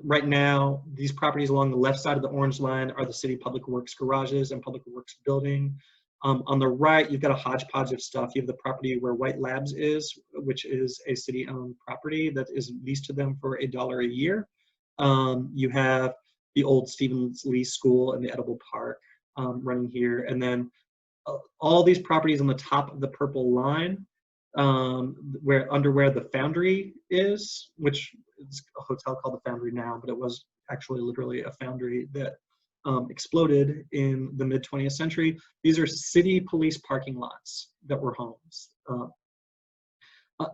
right now, these properties along the left side of the orange line are the city public works garages and public works building. On the right, you've got a hodgepodge of stuff. You have the property where White Labs is, which is a city-owned property that is leased to them for $1 a year. You have the old Stevens Lee School and the Edible Park running here. And then all these properties on the top of the purple line, where the Foundry is, which is a hotel called the Foundry now, but it was actually literally a foundry that exploded in the mid-20th century. These are city police parking lots that were homes.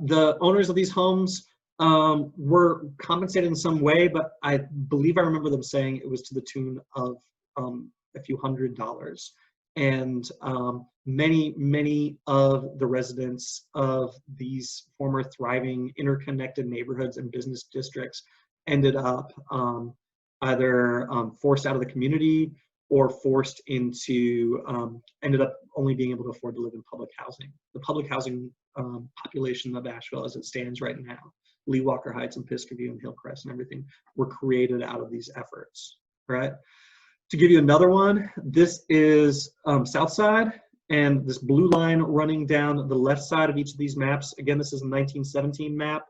The owners of these homes were compensated in some way, but I believe I remember them saying it was to the tune of a few $100s. And many of the residents of these former thriving interconnected neighborhoods and business districts ended up either forced out of the community or forced into, ended up only being able to afford to live in public housing. The public housing population of Asheville as it stands right now Lee Walker Heights and Piscoview and Hillcrest and everything were created out of these efforts, right? To give you another one, this is Southside, and this blue line running down the left side of each of these maps. Again, this is a 1917 map,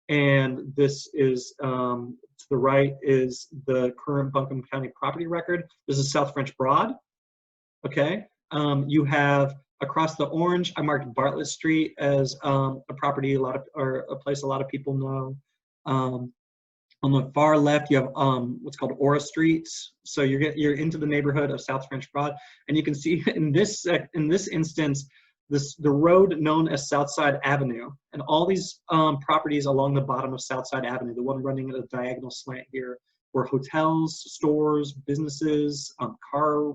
and this is, to the right is the current Buncombe County property record. This is South French Broad, okay? You have across the orange, I marked Bartlett Street as a property or a place a lot of people know. On the far left, you have what's called Aura Street. So you're into the neighborhood of South French Broad, and you can see in this instance, the road known as Southside Avenue, and all these properties along the bottom of Southside Avenue, the one running at a diagonal slant here, were hotels, stores, businesses, car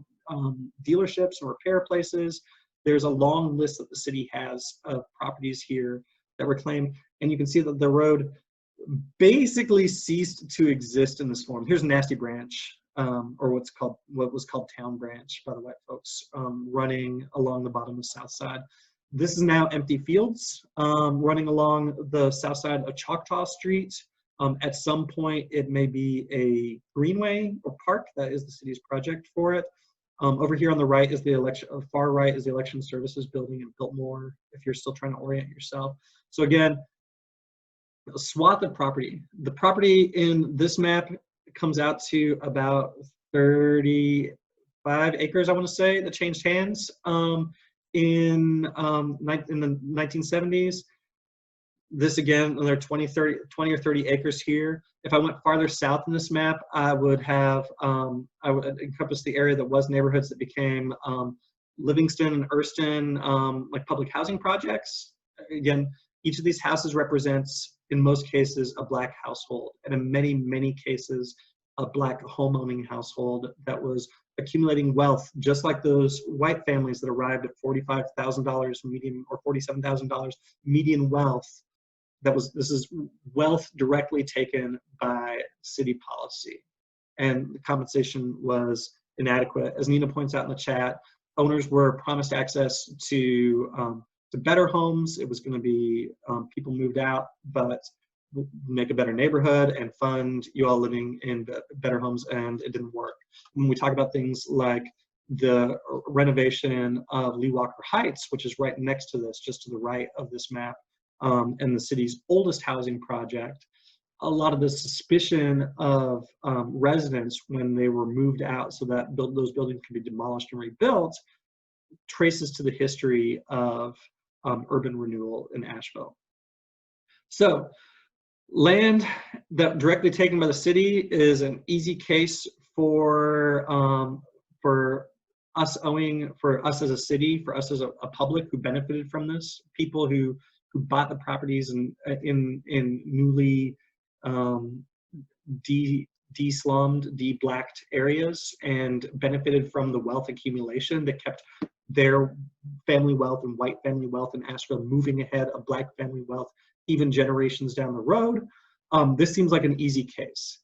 dealerships and repair places. There's a long list that the city has of properties here that were claimed, and you can see that the road basically ceased to exist in this form. Here's Nasty Branch, or what was called Town Branch by the white folks, running along the bottom of South Side. This is now empty fields running along the south side of Choctaw Street. At some point, it may be a greenway or park. That is the city's project for it. Over here on the right is the far right is the Election Services Building in Biltmore, if you're still trying to orient yourself. So again, a swath of property. The property in this map comes out to about 35 acres, I want to say, that changed hands in the 1970s. This again, there are 20 or 30 acres here. If I went farther south in this map, I would encompass the area that was neighborhoods that became Livingston and Erston, like public housing projects. Again, each of these houses represents, in most cases, a Black household, and in many, many cases, a Black homeowning household that was accumulating wealth, just like those white families that arrived at $45,000 median or $47,000 median wealth. This is wealth directly taken by city policy, and the compensation was inadequate. As Nina points out in the chat, owners were promised access to better homes. It was going to be people moved out, but make a better neighborhood and fund you all living in better homes, and it didn't work. When we talk about things like the renovation of Lee Walker Heights, which is right next to this, just to the right of this map, and the city's oldest housing project, a lot of the suspicion of residents when they were moved out so that those buildings could be demolished and rebuilt traces to the history of urban renewal in Asheville. So land that directly taken by the city is an easy case for us as a city, for us as a public who benefited from this, people who bought the properties in newly de-slummed, de-blacked areas and benefited from the wealth accumulation that kept their family wealth and white family wealth in Asheville moving ahead of Black family wealth even generations down the road. This seems like an easy case.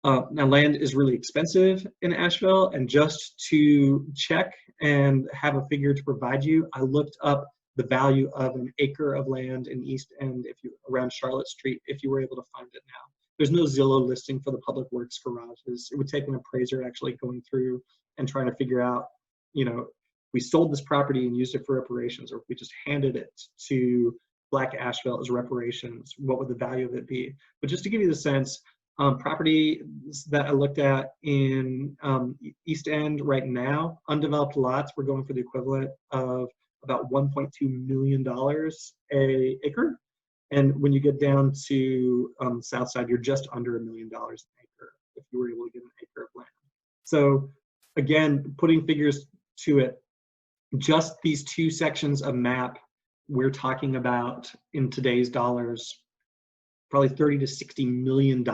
Now, land is really expensive in Asheville, and just to check and have a figure to provide you, I looked up the value of an acre of land in East End, around Charlotte Street, if you were able to find it now. There's no Zillow listing for the public works garages. It would take an appraiser actually going through and trying to figure out, we sold this property and used it for reparations, or if we just handed it to Black Asheville as reparations, what would the value of it be? But just to give you the sense, property that I looked at in East End right now, undeveloped lots, we're going for the equivalent of about $1.2 million an acre. And when you get down to south side, you're just under $1 million an acre if you were able to get an acre of land. So again, putting figures to it, just these two sections of map, we're talking about in today's dollars, probably $30 to $60 million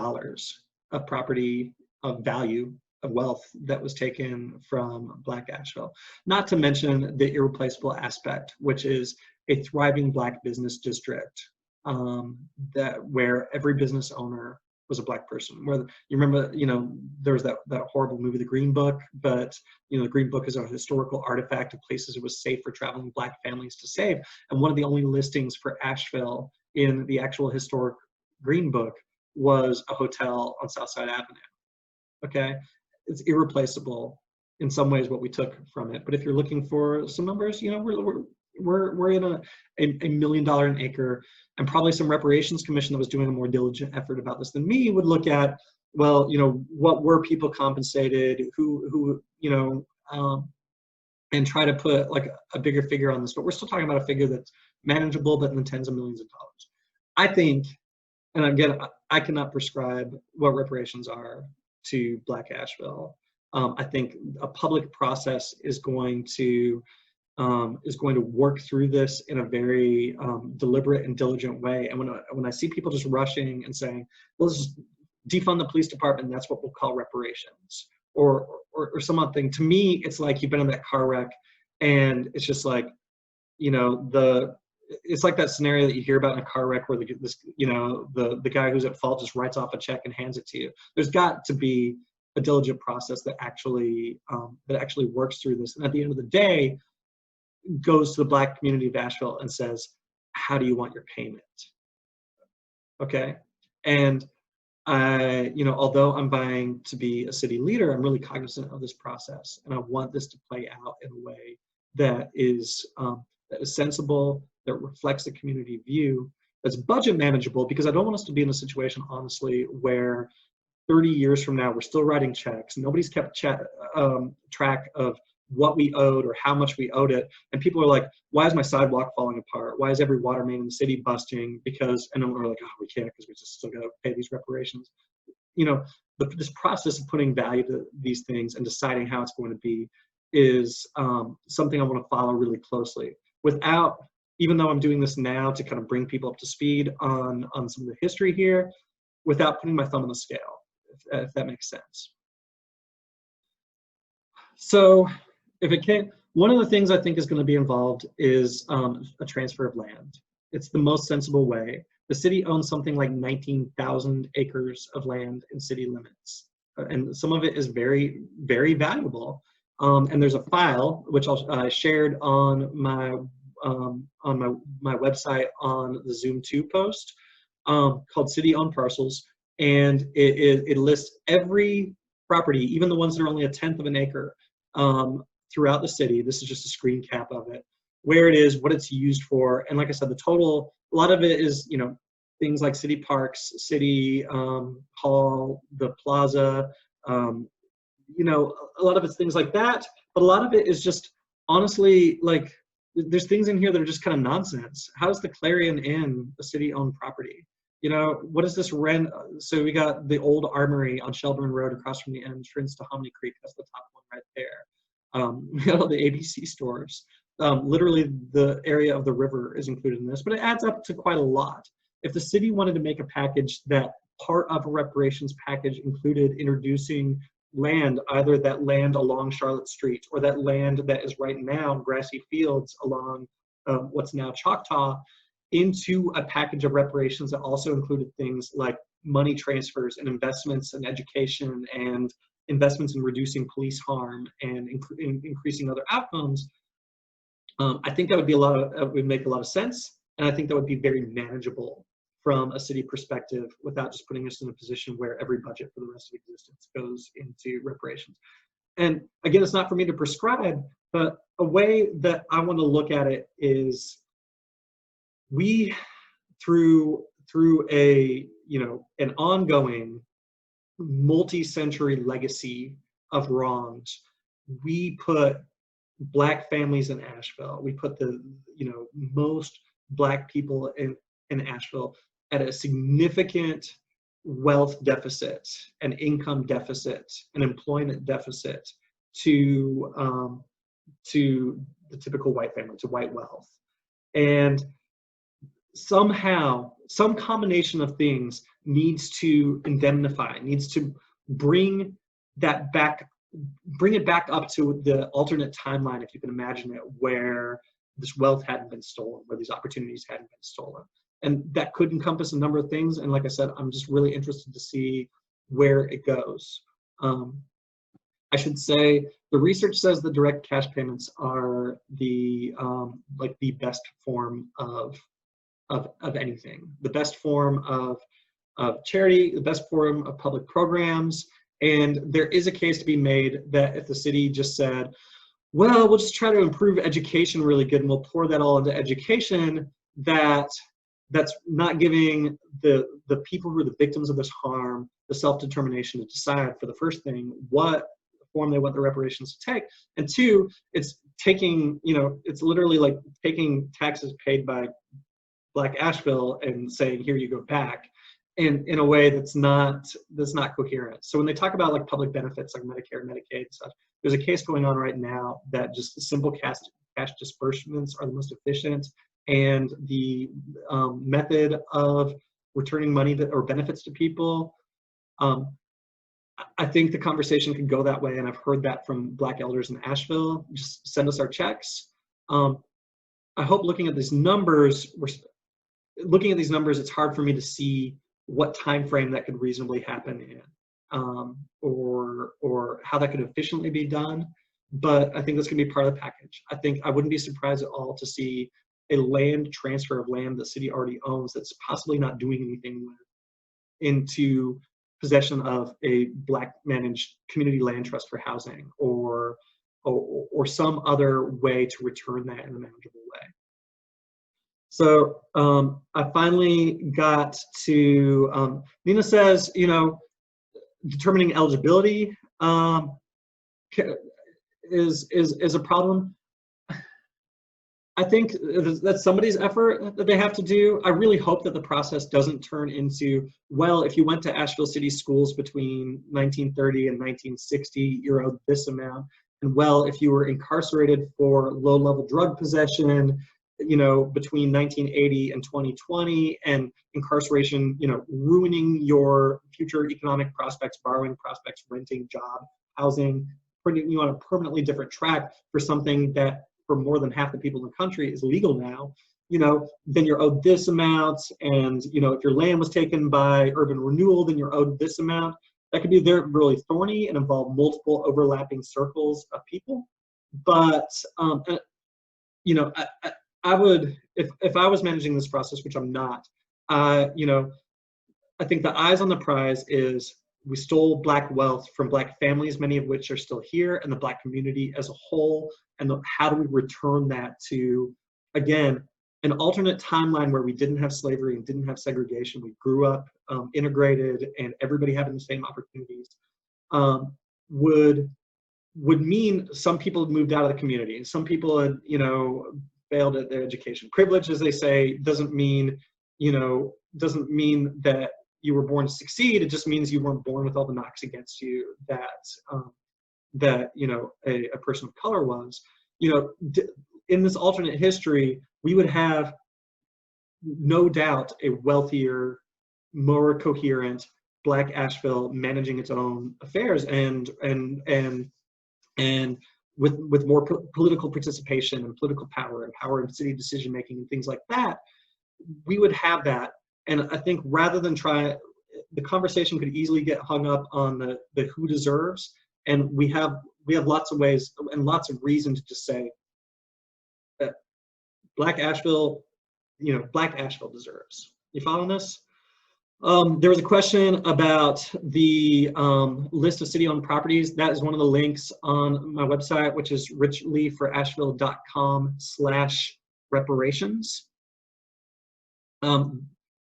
of property, of value, of wealth that was taken from Black Asheville. Not to mention the irreplaceable aspect, which is a thriving Black business district where every business owner was a Black person. Where you remember, there was that horrible movie, The Green Book, but the Green Book is a historical artifact of places it was safe for traveling Black families to save. And one of the only listings for Asheville in the actual historic Green Book was a hotel on Southside Avenue. Okay, it's irreplaceable in some ways what we took from it. But if you're looking for some numbers, you know, we're in a $1 million an acre, and probably some reparations commission that was doing a more diligent effort about this than me would look at, well, you know, what were people compensated, who you know, and try to put like a bigger figure on this. But we're still talking about a figure that's manageable, but in the tens of millions of dollars. I think, and again, I cannot prescribe what reparations are to Black Asheville. I think a public process is going to work through this in a very deliberate and diligent way. And when I see people just rushing and saying, well, let's just defund the police department, and that's what we'll call reparations, or something, to me, it's like you've been in that car wreck, and it's just like, you know, it's like that scenario that you hear about in a car wreck where the guy who's at fault just writes off a check and hands it to you. There's got to be a diligent process that actually works through this, and at the end of the day, goes to the Black community of Asheville and says, how do you want your payment? Okay, and you know, although I'm vying to be a city leader, I'm really cognizant of this process, and I want this to play out in a way that is sensible, that reflects the community view, that's budget manageable, because I don't want us to be in a situation, honestly, where 30 years from now we're still writing checks, nobody's kept track of what we owed or how much we owed it, and people are like, why is my sidewalk falling apart? Why is every water main in the city busting? And then we're like, oh, we can't, because we just still got to pay these reparations. You know, this process of putting value to these things and deciding how it's going to be is something I want to follow really closely, without, even though I'm doing this now to kind of bring people up to speed on some of the history here, without putting my thumb on the scale, if that makes sense. So if it can, one of the things I think is going to be involved is a transfer of land. It's the most sensible way. The city owns something like 19,000 acres of land in city limits, and some of it is very, very valuable. And there's a file which I shared on my website on the Zoom 2 post called City-Owned Parcels, and it lists every property, even the ones that are only 1/10 of an acre, throughout the city. This is just a screen cap of it, where it is, what it's used for, and like I said, the total, a lot of it is, you know, things like city parks, city hall, the plaza, you know, a lot of it's things like that, but a lot of it is just, honestly, like, there's things in here that are just kind of nonsense. How is the Clarion Inn a city-owned property? You know, what is this rent? So we got the old armory on Shelburne Road across from the entrance to Hominy Creek. That's the top one right there. We got all the ABC stores. Literally the area of the river is included in this, but it adds up to quite a lot. If the city wanted to make a package that part of a reparations package included introducing land, either that land along Charlotte Street or that land that is right now grassy fields along what's now Choctaw, into a package of reparations that also included things like money transfers and investments in education and investments in reducing police harm and increasing other outcomes, I think that would make a lot of sense, and I think that would be very manageable from a city perspective, without just putting us in a position where every budget for the rest of existence goes into reparations. And again, it's not for me to prescribe, but a way that I want to look at it is, we, through a, you know, an ongoing multi-century legacy of wrongs, we put Black families in Asheville, we put the, you know, most Black people in Asheville at a significant wealth deficit, an income deficit, an employment deficit to the typical white family, to white wealth. And somehow, some combination of things needs to indemnify, needs to bring it back up to the alternate timeline, if you can imagine it, where this wealth hadn't been stolen, where these opportunities hadn't been stolen. And that could encompass a number of things. And like I said, I'm just really interested to see where it goes. I should say, the research says that direct cash payments are the like the best form of anything, the best form of of charity, the best form of public programs. And there is a case to be made that if the city just said, well, we'll just try to improve education really good and we'll pour that all into education, that's not giving the people who are the victims of this harm the self-determination to decide, for the first thing, what form they want the reparations to take. And two, it's taking, it's literally like taking taxes paid by Black Asheville and saying, here you go back, in a way that's not coherent. So when they talk about like public benefits like Medicare, Medicaid and such, there's a case going on right now that just simple cash disbursements are the most efficient, and the method of returning money or benefits to people, I think the conversation could go that way, and I've heard that from Black elders in Asheville. Just send us our checks. I hope looking at these numbers, it's hard for me to see what time frame that could reasonably happen in, or how that could efficiently be done. But I think that's going to be part of the package. I wouldn't be surprised at all to see a land transfer of land the city already owns that's possibly not doing anything with into possession of a Black managed community land trust for housing, or some other way to return that in a manageable way. So I finally got to, Nina says, determining eligibility is a problem. I think that's somebody's effort that they have to do. I really hope that the process doesn't turn into, well, if you went to Asheville City Schools between 1930 and 1960, you're owed this amount. And well, if you were incarcerated for low-level drug possession, between 1980 and 2020, and incarceration, ruining your future economic prospects, borrowing prospects, renting, job, housing, putting you on a permanently different track for something that for more than half the people in the country is legal now, then you're owed this amount. And, if your land was taken by urban renewal, then you're owed this amount. That could be really thorny and involve multiple overlapping circles of people. But, I would, if I was managing this process, which I'm not, I think the eyes on the prize is we stole Black wealth from Black families, many of which are still here, and the Black community as a whole. And how do we return that to, again, an alternate timeline where we didn't have slavery and didn't have segregation. We grew up integrated and everybody having the same opportunities, would mean some people had moved out of the community. Some people had, failed at their education. Privilege, as they say, doesn't mean that you were born to succeed. It just means you weren't born with all the knocks against you that a person of color was. In this alternate history, we would have no doubt a wealthier, more coherent Black Asheville managing its own affairs and with more political participation and political power and power in city decision making and things like that. We would have that. And I think rather than the conversation could easily get hung up on the who deserves, and we have lots of ways and lots of reason to just say that Black Asheville deserves. You following this? There was a question about the list of city-owned properties. That is one of the links on my website, which is richleeforasheville.com/reparations.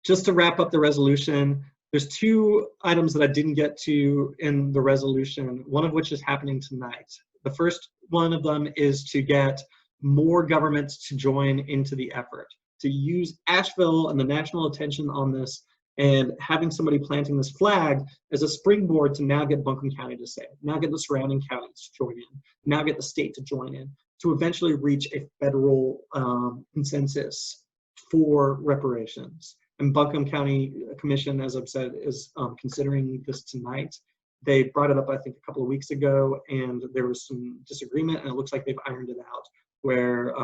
Just to wrap up the resolution, there's two items that I didn't get to in the resolution, one of which is happening tonight. The first one of them is to get more governments to join into the effort, to use Asheville and the national attention on this, and having somebody planting this flag as a springboard to now get Buncombe County to say it, now get the surrounding counties to join in, now get the state to join in, to eventually reach a federal consensus for reparations. And Buncombe County Commission, as I've said, is considering this tonight. They brought it up, I think, a couple of weeks ago, and there was some disagreement, and it looks like they've ironed it out, where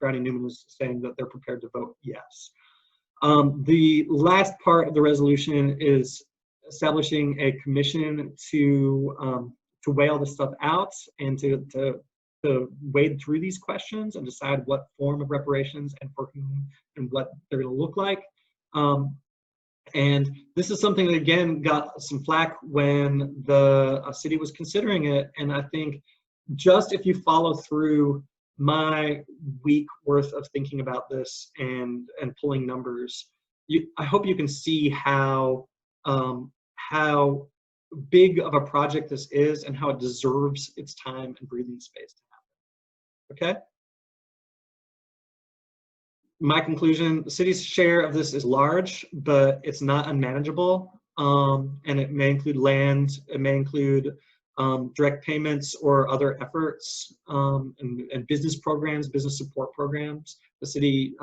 Brownie Newman was saying that they're prepared to vote yes. The last part of the resolution is establishing a commission to weigh all this stuff out and to wade through these questions and decide what form of reparations and for whom and what they're going to look like. And this is something that, again, got some flack when the city was considering it. And I think just if you follow through my week worth of thinking about this and pulling numbers, I hope you can see how big of a project this is and how it deserves its time and breathing space to happen. Okay? My conclusion, the city's share of this is large, but it's not unmanageable. And it may include land, it may include direct payments or other efforts, and business programs, business support programs. The city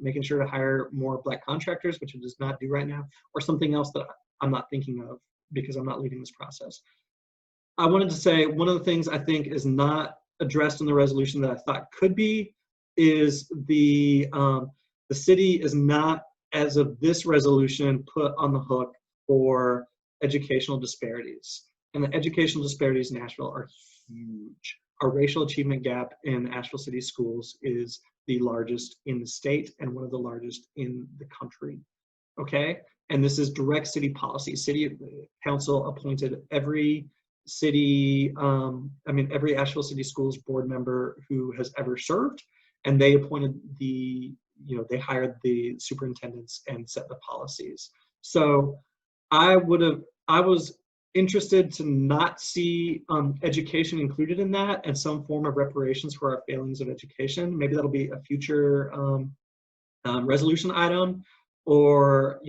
making sure to hire more Black contractors, which it does not do right now, or something else that I'm not thinking of because I'm not leading this process. I wanted to say one of the things I think is not addressed in the resolution that I thought could be is the city is not, as of this resolution, put on the hook for educational disparities. And the educational disparities in Asheville are huge. Our racial achievement gap in Asheville City schools is the largest in the state and one of the largest in the country. Okay? And this is direct city policy. City council appointed every city, every Asheville City Schools board member who has ever served, and they appointed they hired the superintendents and set the policies. So I was interested to not see education included in that and some form of reparations for our failings of education. Maybe that'll be a future resolution item, or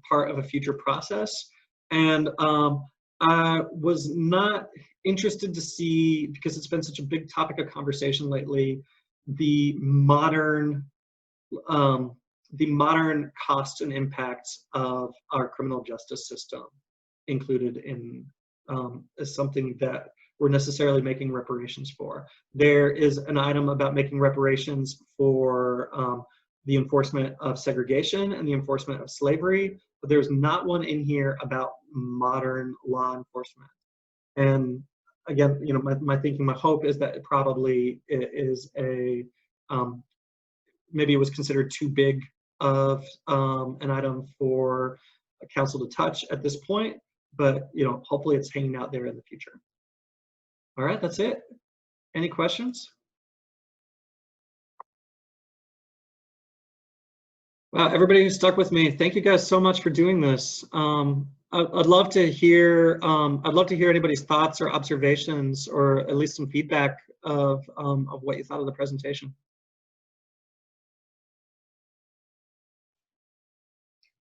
part of a future process. And I was not interested to see, because it's been such a big topic of conversation lately, the modern costs and impacts of our criminal justice system included in as something that we're necessarily making reparations for. There is an item about making reparations for the enforcement of segregation and the enforcement of slavery, but there's not one in here about modern law enforcement. And again, my thinking, my hope is that it probably is maybe it was considered too big of an item for council to touch at this point, but hopefully it's hanging out there in the future. All right, that's it. Any questions? Wow, everybody who stuck with me, thank you guys so much for doing this. I'd love to hear anybody's thoughts or observations, or at least some feedback of what you thought of the presentation.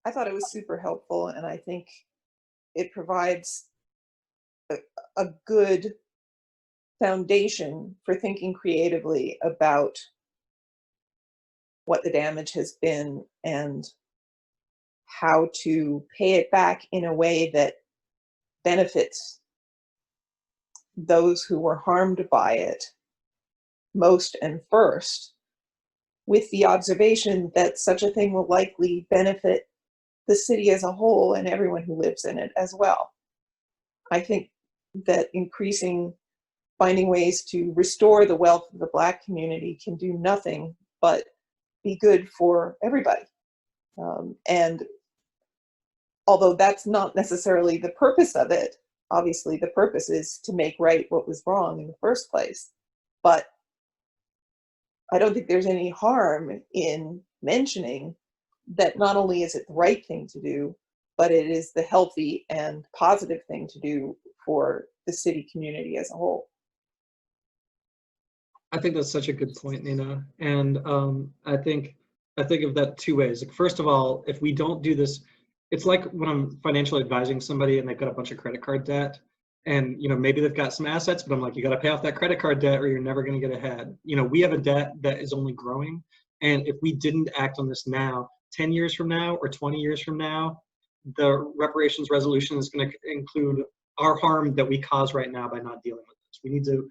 I thought it was super helpful, and I think it provides a good foundation for thinking creatively about what the damage has been and how to pay it back in a way that benefits those who were harmed by it most and first, with the observation that such a thing will likely benefit the city as a whole and everyone who lives in it as well. I think that finding ways to restore the wealth of the Black community can do nothing but be good for everybody. And although that's not necessarily the purpose of it, obviously the purpose is to make right what was wrong in the first place. But I don't think there's any harm in mentioning that not only is it the right thing to do, but it is the healthy and positive thing to do for the city community as a whole. I think that's such a good point, Nina. And I think of that two ways. Like, first of all, if we don't do this, it's like when I'm financially advising somebody and they've got a bunch of credit card debt, and maybe they've got some assets, but I'm like, you got to pay off that credit card debt or you're never going to get ahead. We have a debt that is only growing, and if we didn't act on this now, 10 years from now or 20 years from now, the reparations resolution is going to include our harm that we cause right now by not dealing with this. We need to,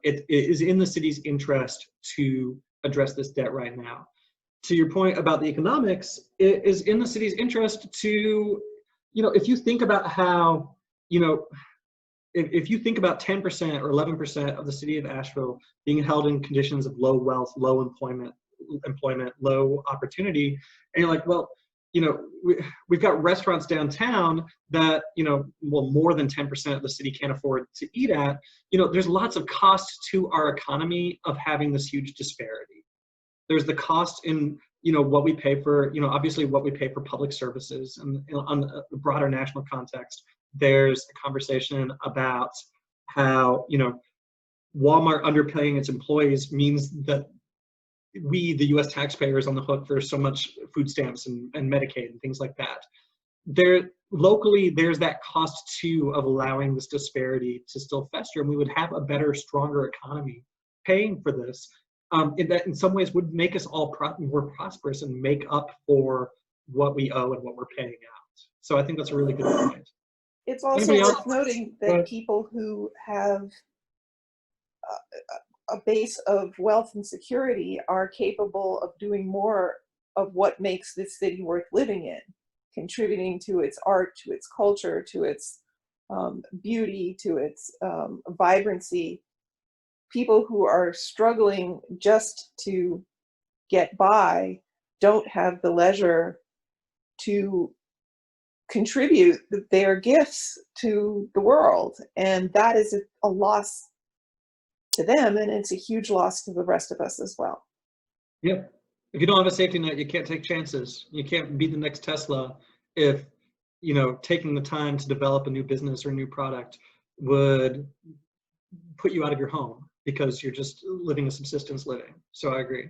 it is in the city's interest to address this debt right now. To your point about the economics, it is in the city's interest to, if you think about how, if you think about 10% or 11% of the city of Asheville being held in conditions of low wealth, low employment, low opportunity, and you're like, well, you know, we've got restaurants downtown that, you know, well, more than 10% of the city can't afford to eat at. You know, there's lots of costs to our economy of having this huge disparity. There's the cost in, you know, what we pay for, you know, obviously what we pay for public services, and on the broader national context, there's a conversation about how, you know, Walmart underpaying its employees means that we, the US taxpayers, on the hook for so much food stamps and Medicaid and things like that. Locally, there's that cost too of allowing this disparity to still fester, and we would have a better, stronger economy paying for this. That in some ways would make us all more prosperous and make up for what we owe and what we're paying out. So I think that's a really good point. It's also worth noting that people who have a base of wealth and security are capable of doing more of what makes this city worth living in, contributing to its art, to its culture, to its beauty, to its vibrancy. People who are struggling just to get by don't have the leisure to contribute their gifts to the world, and that is a loss to them, and it's a huge loss to the rest of us as well. Yeah. If you don't have a safety net, you can't take chances. You can't be the next Tesla if, you know, taking the time to develop a new business or a new product would put you out of your home because you're just living a subsistence living. So I agree.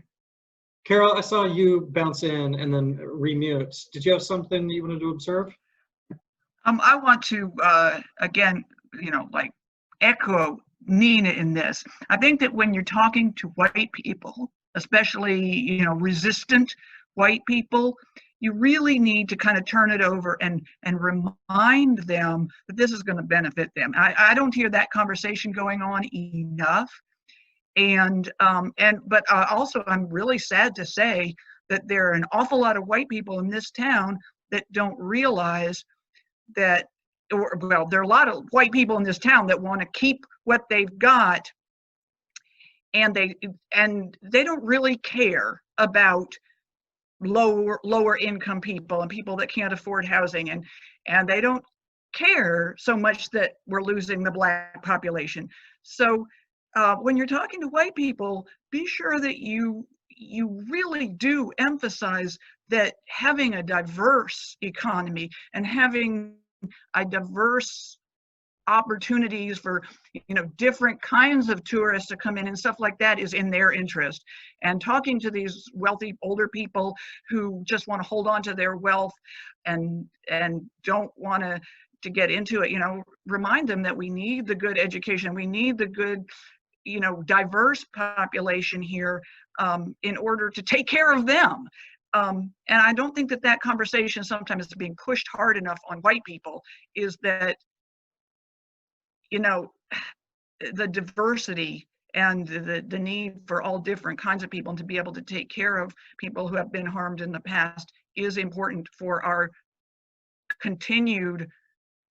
Carol, I saw you bounce in and then remute. Did you have something that you wanted to observe? I want to, again, you know, like echo Nina in this. I think that when you're talking to white people, especially, you know, resistant white people, you really need to kind of turn it over and remind them that this is going to benefit them. I don't hear that conversation going on enough. But also I'm really sad to say that there are an awful lot of white people in this town that don't realize that, well, there are a lot of white people in this town that want to keep what they've got, and they don't really care about lower income people and people that can't afford housing, and they don't care so much that we're losing the Black population. So when you're talking to white people, be sure that you really do emphasize that having a diverse economy and having a diverse opportunities for, you know, different kinds of tourists to come in and stuff like that is in their interest. And talking to these wealthy older people who just want to hold on to their wealth and don't want to get into it, you know, remind them that we need the good education, we need the good, you know, diverse population here in order to take care of them. And I don't think that conversation sometimes is being pushed hard enough on white people, is that, you know, the diversity and the need for all different kinds of people and to be able to take care of people who have been harmed in the past is important for our continued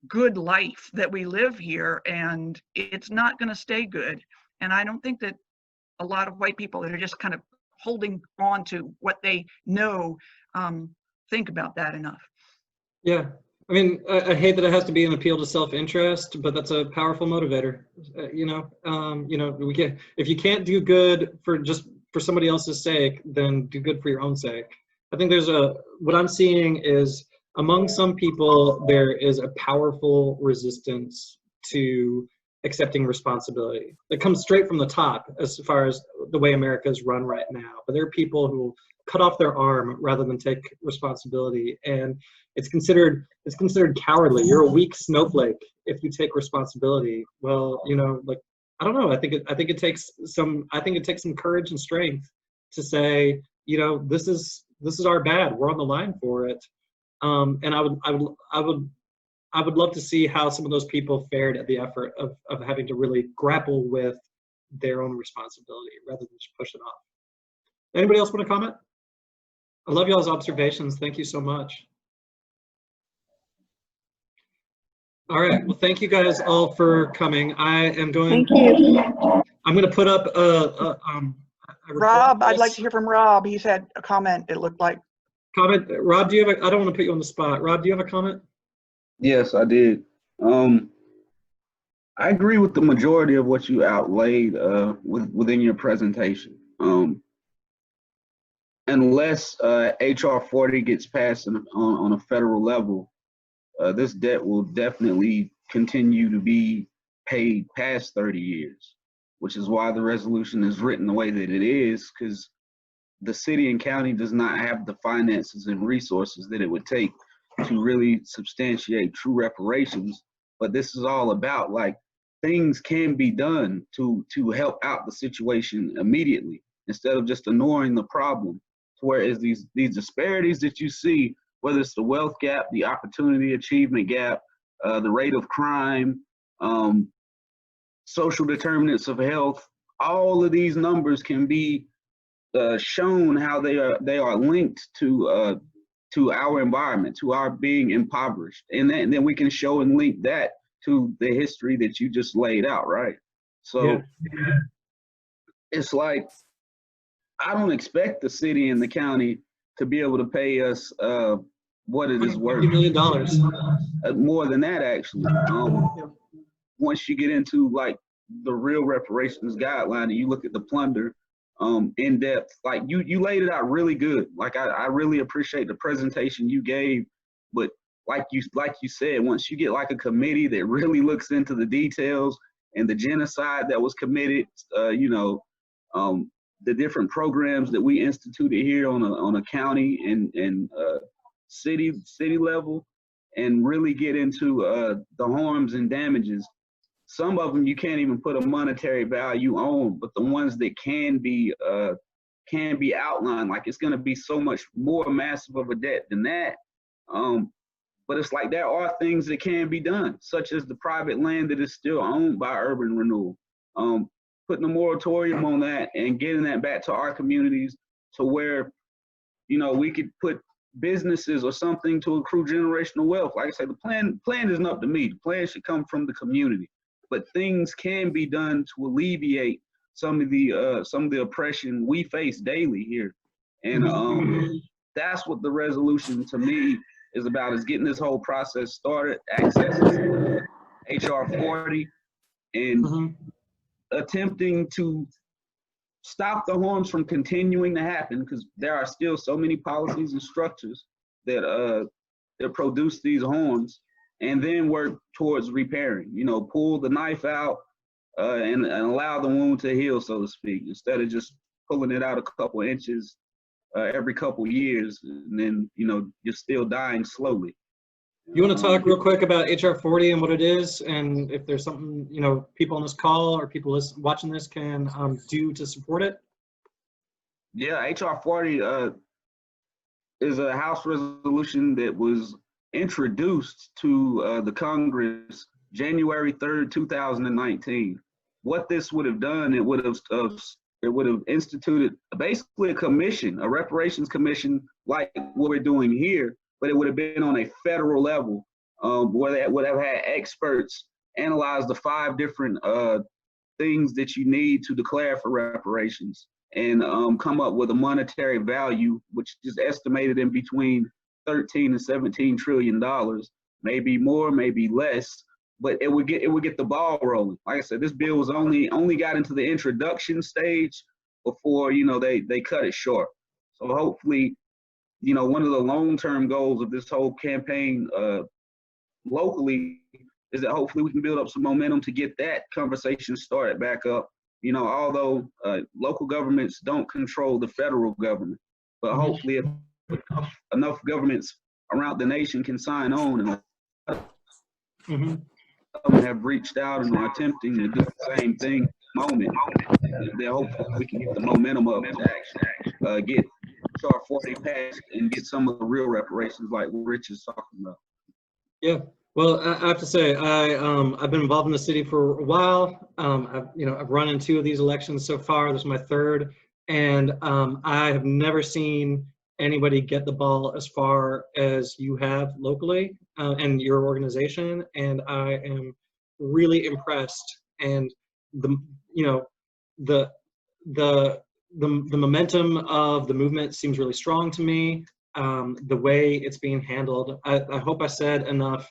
good life that we live here, and it's not going to stay good. And I don't think that a lot of white people that are just kind of holding on to what they know think about that enough. Yeah, I mean, I hate that it has to be an appeal to self-interest, but that's a powerful motivator. You know, if you can't do good for somebody else's sake, then do good for your own sake. I think what I'm seeing is among some people, there is a powerful resistance to accepting responsibility that comes straight from the top as far as the way America is run right now. But there are people who cut off their arm rather than take responsibility, and it's considered cowardly. You're a weak snowflake if you take responsibility. Well, you know, like, I don't know. I think it takes some courage and strength to say, you know, this is our bad. We're on the line for it. And I would love to see how some of those people fared at the effort of having to really grapple with their own responsibility rather than just push it off. Anybody else want to comment? I love y'all's observations. Thank you so much. All right. Well, thank you guys all for coming. I'm going to put up a Rob, I'd like to hear from Rob. He's had a comment, it looked like. comment? Rob, do you have I don't want to put you on the spot. Rob, do you have a comment? Yes, I did. I agree with the majority of what you outlaid within your presentation. Unless HR 40 gets passed on a federal level, this debt will definitely continue to be paid past 30 years, which is why the resolution is written the way that it is, because the city and county does not have the finances and resources that it would take to really substantiate true reparations. But this is all about, like, things can be done to help out the situation immediately instead of just ignoring the problem. Whereas these disparities that you see, whether it's the wealth gap, the opportunity achievement gap, the rate of crime, social determinants of health, all of these numbers can be shown how they are linked to our environment, to our being impoverished, and then we can show and link that to the history that you just laid out, right? So yeah. It's like, I don't expect the city and the county to be able to pay us what it is worth. $50 million. More than that, actually. Once you get into like the real reparations guideline and you look at the plunder in depth, like you laid it out really good. Like I really appreciate the presentation you gave, but like you said, once you get like a committee that really looks into the details and the genocide that was committed, the different programs that we instituted here on a county and city level, and really get into the harms and damages. Some of them you can't even put a monetary value on, but the ones that can be outlined, like it's going to be so much more massive of a debt than that. But it's like there are things that can be done, such as the private land that is still owned by urban renewal. Putting a moratorium on that and getting that back to our communities to where, we could put businesses or something to accrue generational wealth. Like I said, the plan isn't up to me. The plan should come from the community. But things can be done to alleviate some of the oppression we face daily here. And that's what the resolution to me is about, is getting this whole process started, accessing HR 40 and attempting to stop the harms from continuing to happen, because there are still so many policies and structures that produce these harms, and then work towards repairing, pull the knife out and allow the wound to heal, so to speak, instead of just pulling it out a couple inches every couple years, and then, you're still dying slowly. You want to talk real quick about HR 40 and what it is, and if there's something, people on this call or people watching this can do to support it? Yeah, HR 40 is a House resolution that was introduced to the Congress January 3rd, 2019. What this would have done, it would have instituted basically a commission, a reparations commission, like what we're doing here, but it would have been on a federal level, where they would have had experts analyze the 5 different things that you need to declare for reparations, and come up with a monetary value, which is estimated in between 13 and 17 trillion dollars, maybe more, maybe less, but it would get the ball rolling. Like I said, this bill was only got into the introduction stage before they cut it short. So hopefully, one of the long-term goals of this whole campaign locally is that hopefully we can build up some momentum to get that conversation started back up. Although local governments don't control the federal government, but hopefully if enough governments around the nation can sign on, and have reached out and are attempting to do the same thing at the moment, then hopefully we can get the momentum up to actually get HR 40 passed and get some of the real reparations like what Rich is talking about. Yeah, well, I have to say, I've been involved in the city for a while. I've run in 2 of these elections so far. This is my 3rd, and I have never seen anybody get the ball as far as you have locally and your organization, and I am really impressed. And the momentum of the movement seems really strong to me. the way it's being handled. I hope I said enough,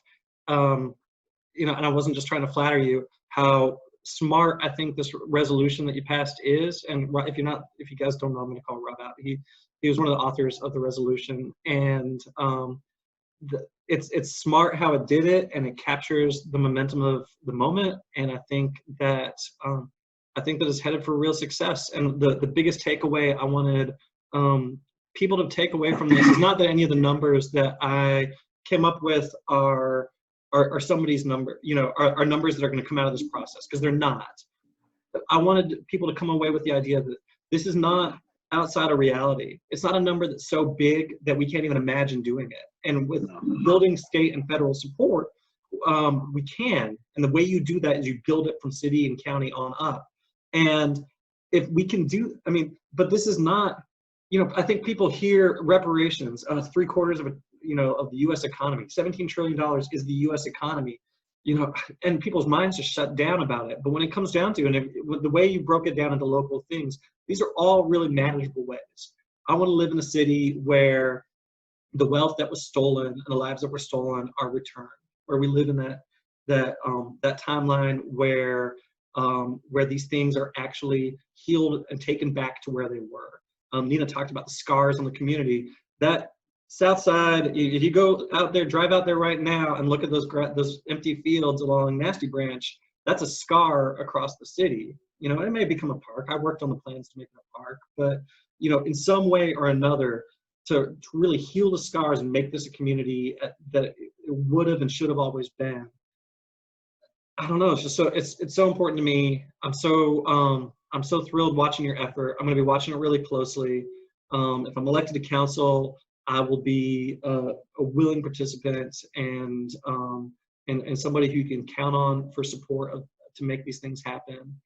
you know, and I wasn't just trying to flatter you, how smart I think this resolution that you passed is. And if you guys don't know, I'm going to call Rob out. He was one of the authors of the resolution, and it's smart how it did it, and it captures the momentum of the moment. And I think that it's headed for real success. And the biggest takeaway I wanted people to take away from this is not that any of the numbers that I came up with are somebody's number, you know, are numbers that are going to come out of this process, because they're not. I wanted people to come away with the idea that this is not outside of reality. It's not a number that's so big that we can't even imagine doing it. And with building state and federal support, we can. And the way you do that is you build it from city and county on up. And if we can do, I mean, but this is not, you know, I think people hear reparations, 3/4 of a, you know, of the U.S. economy. $17 trillion is the U.S. economy, you know, and people's minds just shut down about it. But when it comes down to it, and the way you broke it down into local things, these are all really manageable ways. I want to live in a city where the wealth that was stolen and the lives that were stolen are returned, where we live in that timeline where these things are actually healed and taken back to where they were. Nina talked about the scars on the community. That South Side, if you go out there, drive out there right now and look at those empty fields along Nasty Branch, that's a scar across the city. You know, it may become a park. I worked on the plans to make it a park, but, you know, in some way or another, to really heal the scars and make this a community that it would have and should have always been. I don't know. It's just it's so important to me. I'm so thrilled watching your effort. I'm going to be watching it really closely. If I'm elected to council, I will be a willing participant and somebody who you can count on for support to make these things happen.